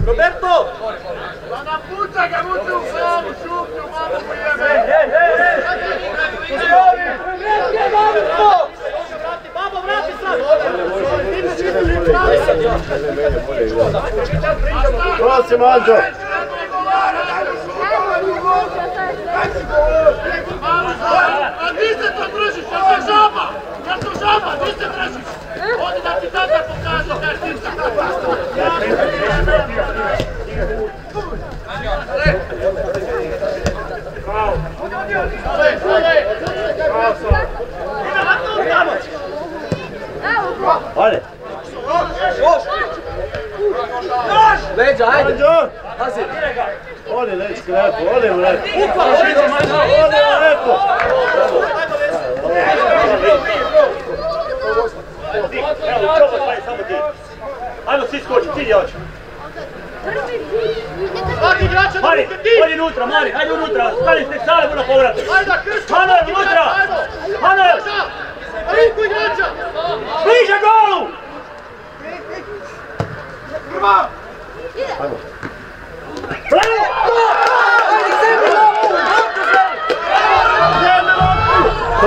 Roberto! Ma una puta che ha avuto un uomo, subito, un uomo qui a Babo, vrati sad! Prosi, Mađo! A di se to držiš? Ja sam žaba! Ja sam žaba! Di se držiš? Odi da ti tata pokaže kaj ti se Ajde! Leđa, ajde! Pazi! Odi Lečki lepo, odi mu lepo! Odi mu lepo! Evo, čoba, samo ti. Ajmo svi skoči, ti jači. Mari, odi unutra, Mari, ajde unutra, stani s sale, budu povratiti. Hano je unutra! Hano je! Bliže golu! Ajmo! Šta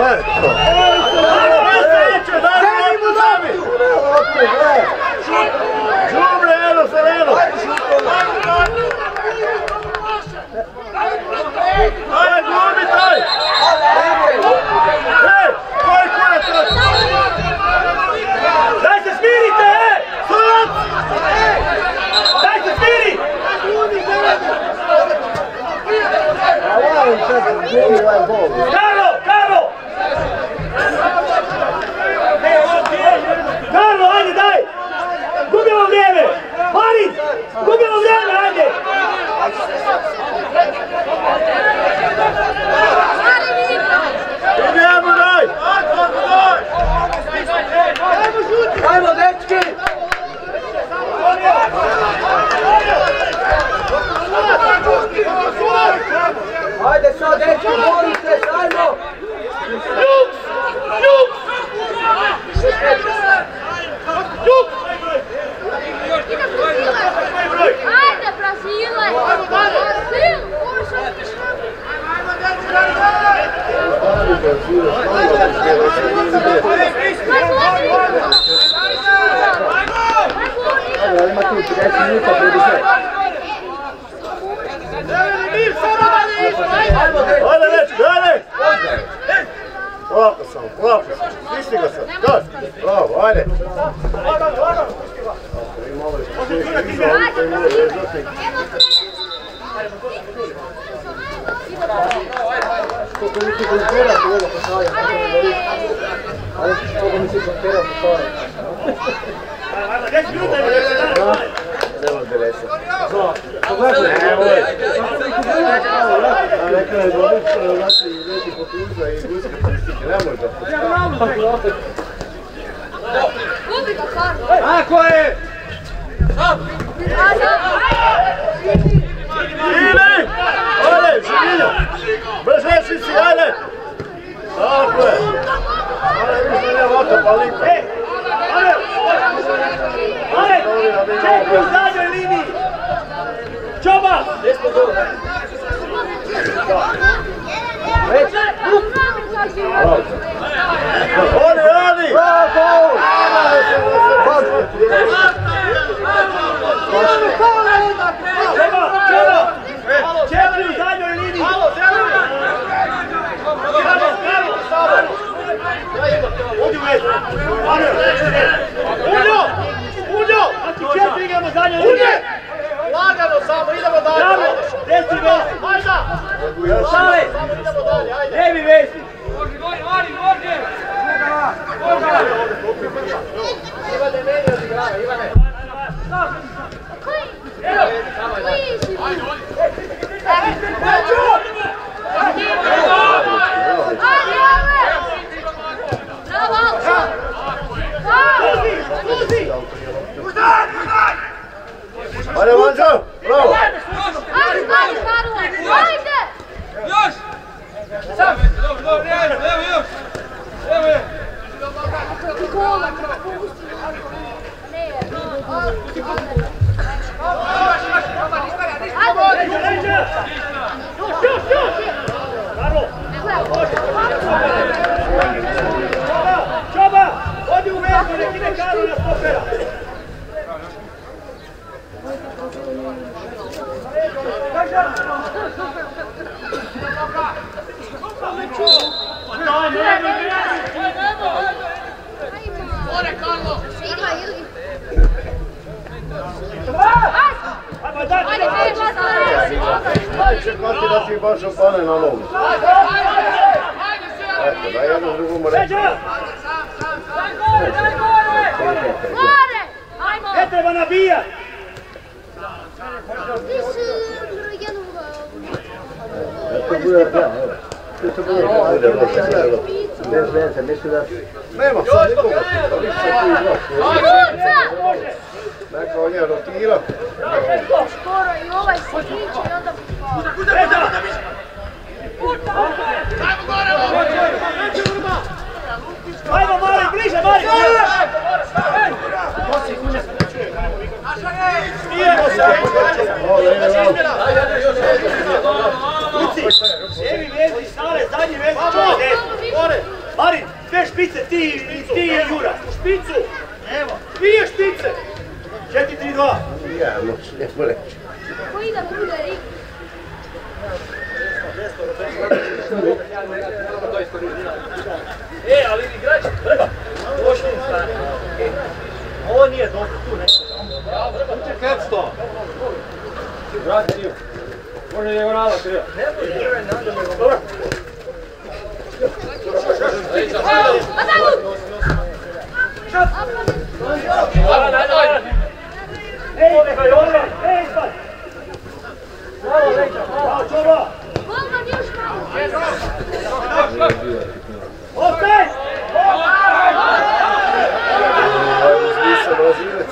je to? Žubre, eno sa eno! Ajde, glubi taj! Ej, koji kurac radi? Daj se smirite, Surac! Daj se smiri! Karlo, Karlo! Karlo, ajde, daj! Gubimo vrijeme! Marin! Gubimo vrijeme, ajde! Idemo, daj! Ajmo, dečki! Ajde sad, dečki, borite se, ajmo! polako samo, polako samo. Stisni ga sad, kad? Bravo, ajde. Malo je Koliko mi si kontera, to je da postavljam. Ali koliko mi si kontera, postavljam. Nema belesa. Rekao je dobit, znači neki potuza i guske pristike, ne može da postavljam. Ako je! Ili! Ajde, Živinja! Brže si, ajde! Tako je! Ajde, viš da ne vata palinka. Ajde! Čekaj u zadnjoj liniji! Čoba! Odi! Bravo! Čekaj u zadnjoj liniji! Odi u vezu! Uljo! Znači četiri igramo zadnjoj liniji! Lagano samo, idemo dalje. Bravo! Desi vezi! Ajde! Šale! Idemo dalje, ajde. Nebi vezi! Ivane, meni odigrava, Ivane. Ajde, Vanđo! Bravo! Još! Dobro, evo još! Evo je! Čoba! Odi u vezu, nek ide Karlo na stopera! Ore, Karlo! Ajde, čekati da ti baš opane na nogu. Eto, daj jednu drugu reći. Ne treba nabijat! To bude, da, evo. To bude, bez veze, misli da... Nema sad nikoga, da li se tu izlaš. Neka on je rotira. Skoro i ovaj se kriče i onda pukao. Ajmo Mari, bliže Mari! Idemo sad! Lijevi vezi, stale, zadnji vezi, čuva desno! Mari, dve špice, ti i Jura! Špicu! Evo! Dvije špice! 4-3-2! Ja, moći, nemo reći. Koji da bude Rik? Ali igrač, Vrba, došli u strane. Ovo nije dobro, tu nešto. Uče Kepsto. Vrati dio. Može dijagonala, treba. Dobro. Ej, izbad! Bravo, Leća, bravo, Čoba! Golman još malo! Ostaj! Zvi se Brazilec.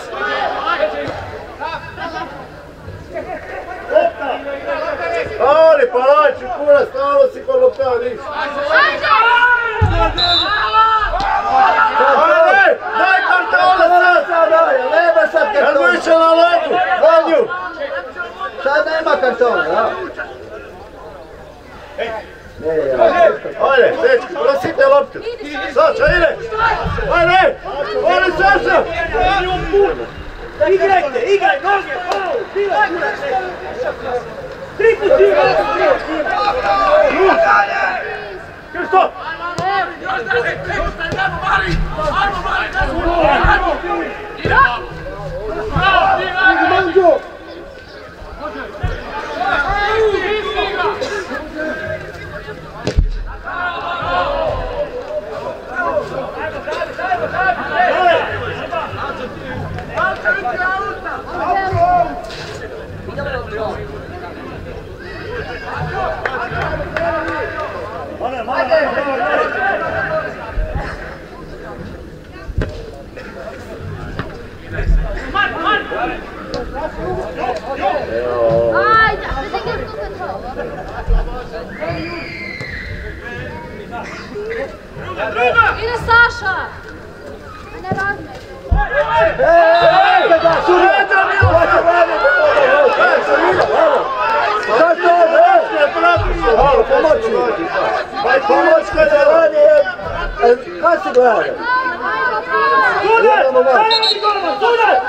Ali, palači, kura, stalo si kod lopta, niš. Ajde, daj kartona sad! Nema sad Jel kartona! mu iće na ledu? Danju! Sad nema kartona, da? Ajde, dečki, prosite loptu. Saša, ide! Ajde! Ajde, Saša! Igraj, noge, faul! Tri puti igraj! Krsto! Ajde, mislim da je to ide Saša! Ne razme. Kad si gledao? Sudac!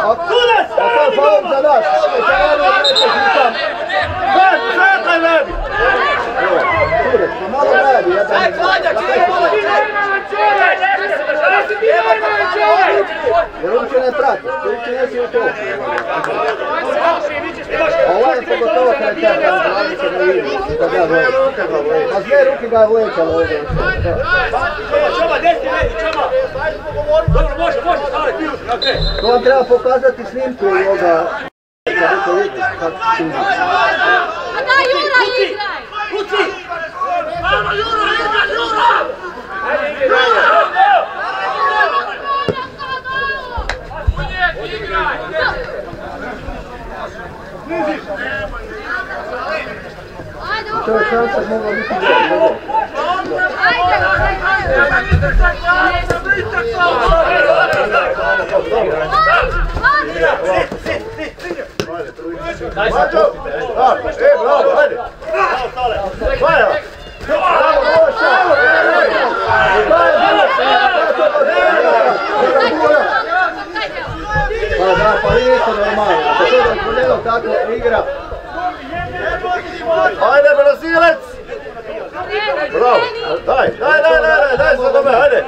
A to je falom za nas. Čekaj nebi! Sudac, pa malo radi. Jer uopće ne pratiš, uopće nesi u to. A ovo je pogotovo kada te glavi se ne vidi. Pa sve ruke ga je vlećalo ovdje. Čoma, desni meni, Čoma! Dobro, može, stvari, ti uši, okej. To vam treba pokazati snimku i ovoga. Kako vidi, kako čini. A da, Jura, igraj! Kuci! Ajmo, Jura, igraj, Jura! To je šansa mogla biti dobro. Bravo, hajde! Bravo, Pa da, pa vi niste normalni. Ako to da izgledalo tako igra. Ajde, Brazilac! Bravo, daj sad ome, hajde!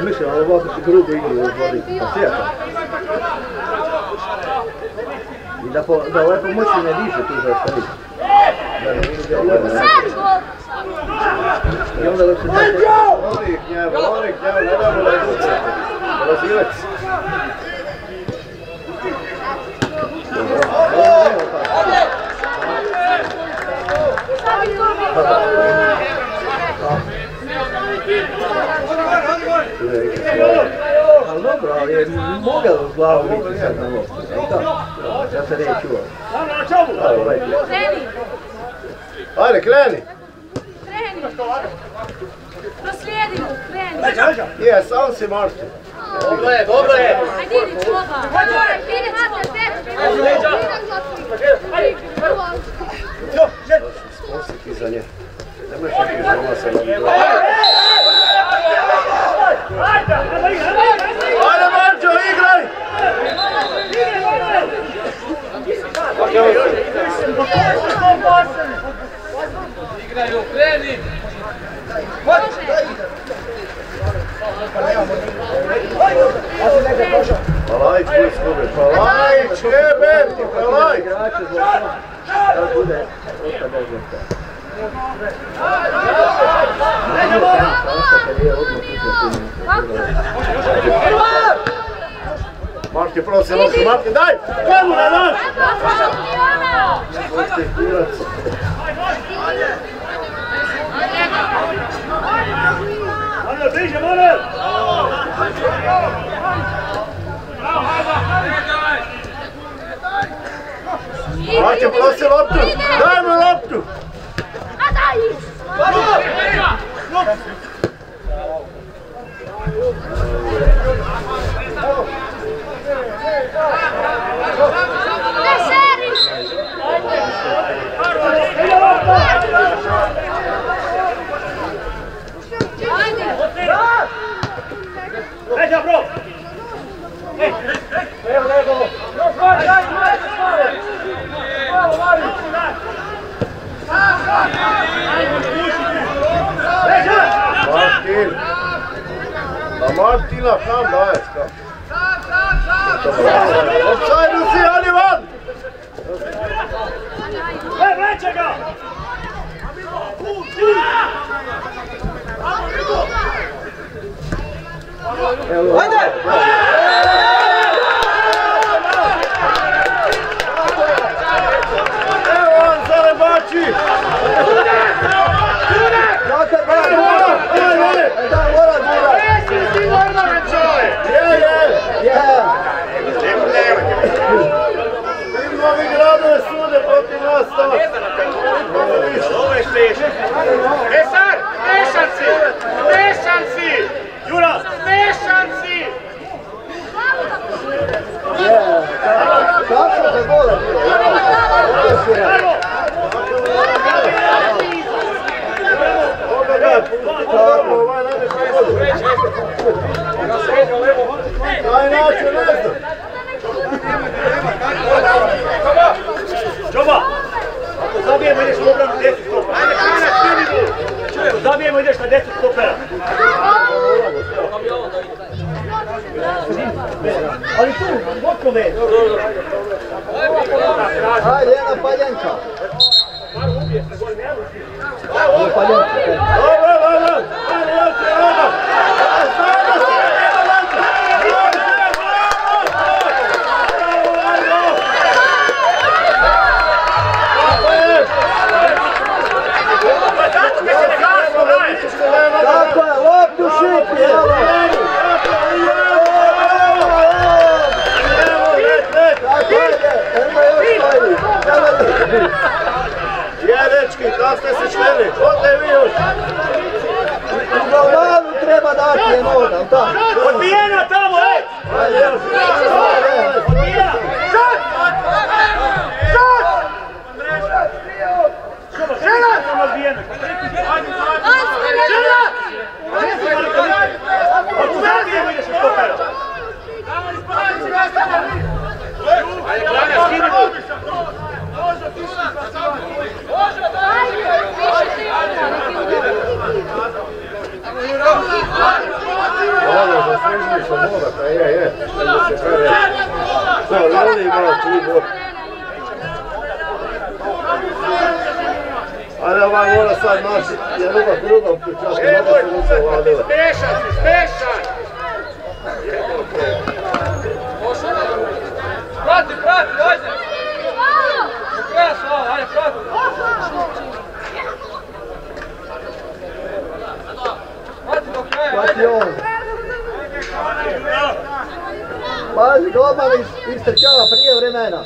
Mislim, ali ovako se grubo igri uzvoditi, pa sjeta. I da ovaj pomoći ne diše tu za ostaviti. Da ne vidi da je uvodno. I onda dok se tako... Voli gnjev, ne damo da je duče. Brazilac. Ali dobro, ali je mogao u glavu biti sad na loptu. Ja se neću čuo. Ajde, kreni! Proslijedi mu, kreni. Je, sam si Martin. Dobro je! Ajde, idi čoba. Idi, Mater, Spustiti za nje. Nemoj čekaj žena se nam dođe. Ajde, Marčo, igraj! Igraju, kreni! Palajić bude skube, Palajić, jebeti, Palajić! Da bude osta bezveta. Martin, prosi loptu, Martin, daj! Krenu na nas! Pusti kurac. Manuel, bliže, Manuel! Martin, prosi loptu! Daj mu loptu! A daj! Ne šeriš! Ređa, bro! Evo nego! Još Mari, daj! Bravo, Mari! Martin! A Martina kam daješ, kam? Offside si, ali van! Vreće ga! Ajde! Evo on zarebači! Zakar, bravo! Da, mora gura! Ti normalan čovjek! Je! Novi gradove sude protiv nas tamo! Ovo je smiješan! Esar, smešan si! Smešan si! Jura! Smešan si! Kako te gola? Daj način, ne znam! Čoba! Ako zabijemo ideš u obranu 10 stopera. Ako zabijemo ideš na 10 stopera. Ali tu, gotko već. Ajde, jedna paljenka. Tako je, loptu šipi, evo! Tako je, evo još stoji! Je, dečki, kako ste se šveli? Ode vi još! U glavu treba dati je noga, tako? Odbijena tamo, ej! Ajde još! Odbijena! Šut! Šut! Žena! Samo odbijena! Žena! Ako zabijemo ideš u stopera! Ajde, Klanja, skini mu! Ovo, zaslužili se morata, je. Da se kare. To, Lili ima 3 boda. Ajde, ovaj mora sad naći jednoga drugom pričačka, da se ruce vladile. Smešan si, smešan! Prati, ajde! Kraj Slava, ajde, prati! Prati do kraja, Prati on. Pazi, golman istrčava prije vremena.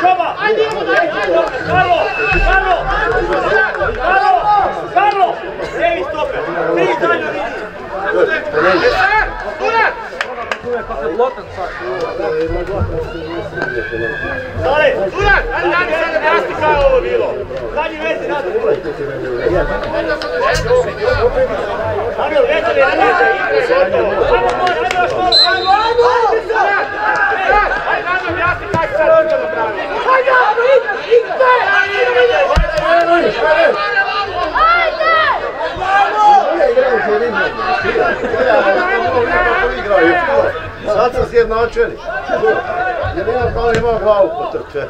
Čoba! Karlo! Lijevi stoper! Ti dalje vidi! Dale! Uran, ajde dani sad da mi kako je ovo bilo! Zadnji vezi nazad! Amil, večer je nazad! Ajmo može, ajmo još malo! Ajde nam objasni kako se sad bilo napravio! Ajde, Sad sam sjednačeni. Jer imam kao imam glavu potrče.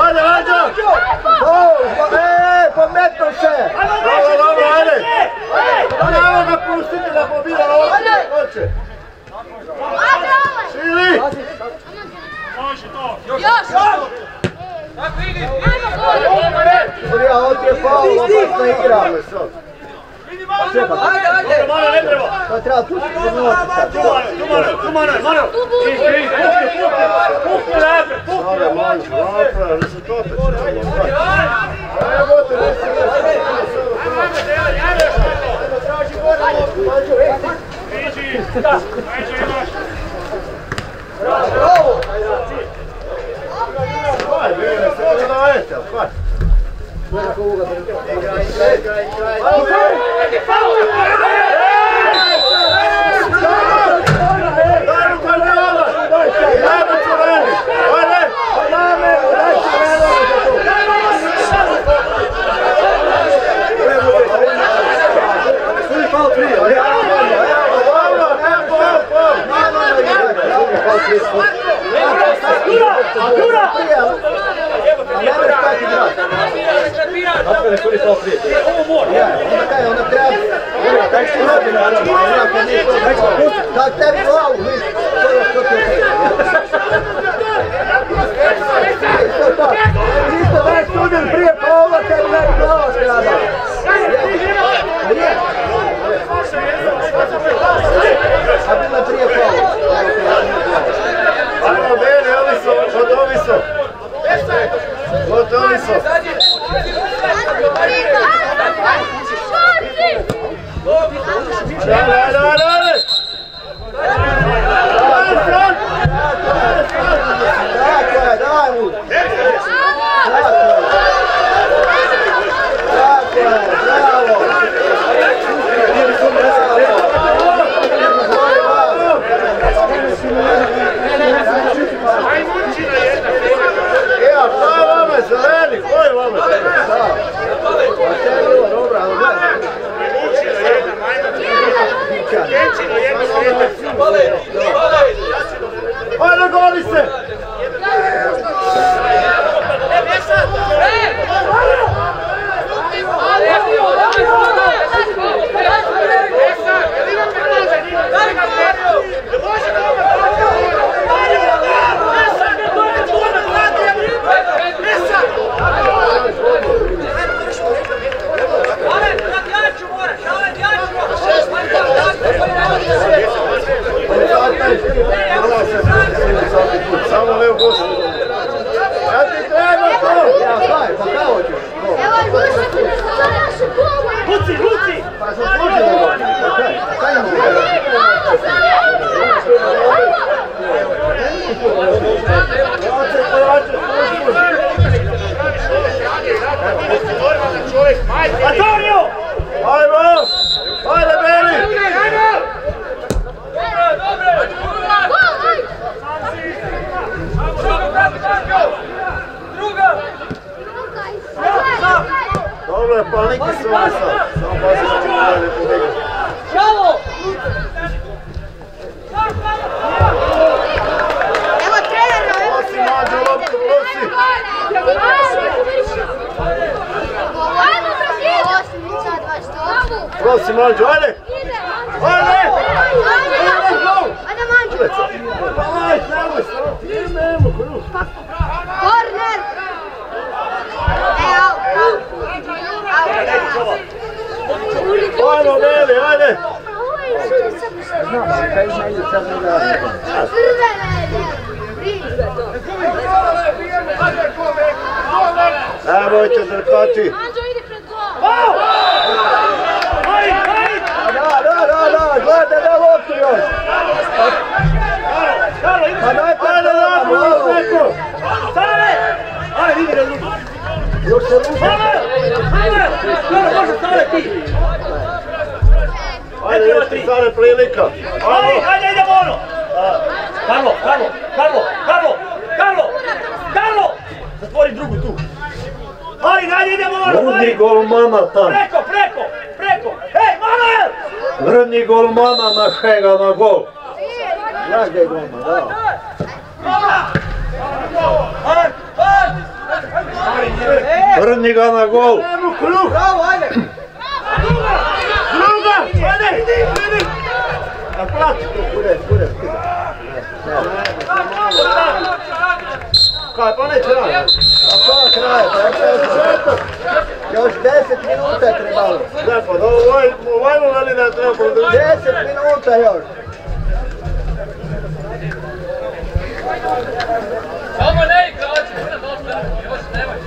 Ajde, Rađa! Pometno se! Ajde! Ajde ga pustiti da pobira ovdje hoće. Šili! Surija, ovo ti je faul, opasna igra. Ajde! Mano, ne treba! To treba pustiti za noći sad. Tu Mano! Pusti napred! Sada manj, napravili su to te će. Evo te Bravo! Kaj, bine se ne dajete, ali kaj? Igraj! Kak tebi glavu, viš, što ti je isto daj student prije pola, tebi ne bi glava strada. A bila prije pola. Ajmo, Beli, gotovi su. Gotovi su. Ajde! Daj mu! Bravo! Evo, šta je vame, zeleni? Ko je vame? A sve je bilo dobro, ali gledaj. Ajde, goli se! Samo levo gostu. Ja ti treba to! Ja, daj, pa kao ćeš? Evo, gušite me za našu golu! Luci! Pa sam slušao da govorim, pa kaj imamo? Antonio! Ajmo! Ajde, Beli! Dobro je, pa neki su ovaj sad. Samo pazi što ćemo dalje pobegati. Evo trenera! Losi, mađo, loptu, losi! Ajmo, Brazil! Losi, mađo, ajde! Ajde! Ajde, Manđo! Pa majt, nemoj, ti nemo, kruh! Korner! Ajmo, Beli, ajde! Znam, ali kaj ima ide sad ne da... Nemojte drkati! Da, gledaj da loptu još! Pa dajte da malo! Stane! Ajde, vidi da lupi! Još se lupi! Može stane ti! Ajde, još ti stane prilika! Ajde, idemo ono! Karlo! Zatvori drugu tu! Ajde, idemo ono! Vrni gol mama tam! Preko! Hej, Manuel! Vrni gol mama na šega na gol! Znaš gdje je golma, da. Vrni ga na gol! Bravo, ajde! Druga! Ajde! A plati to, bude. Kaj, pa neće raditi? A pa kraj, još 10 minuta je trebalo. Ne, pa da ovajmo veli da treba produžiti. 10 minuta još. Samo ne igrači, još nemoj.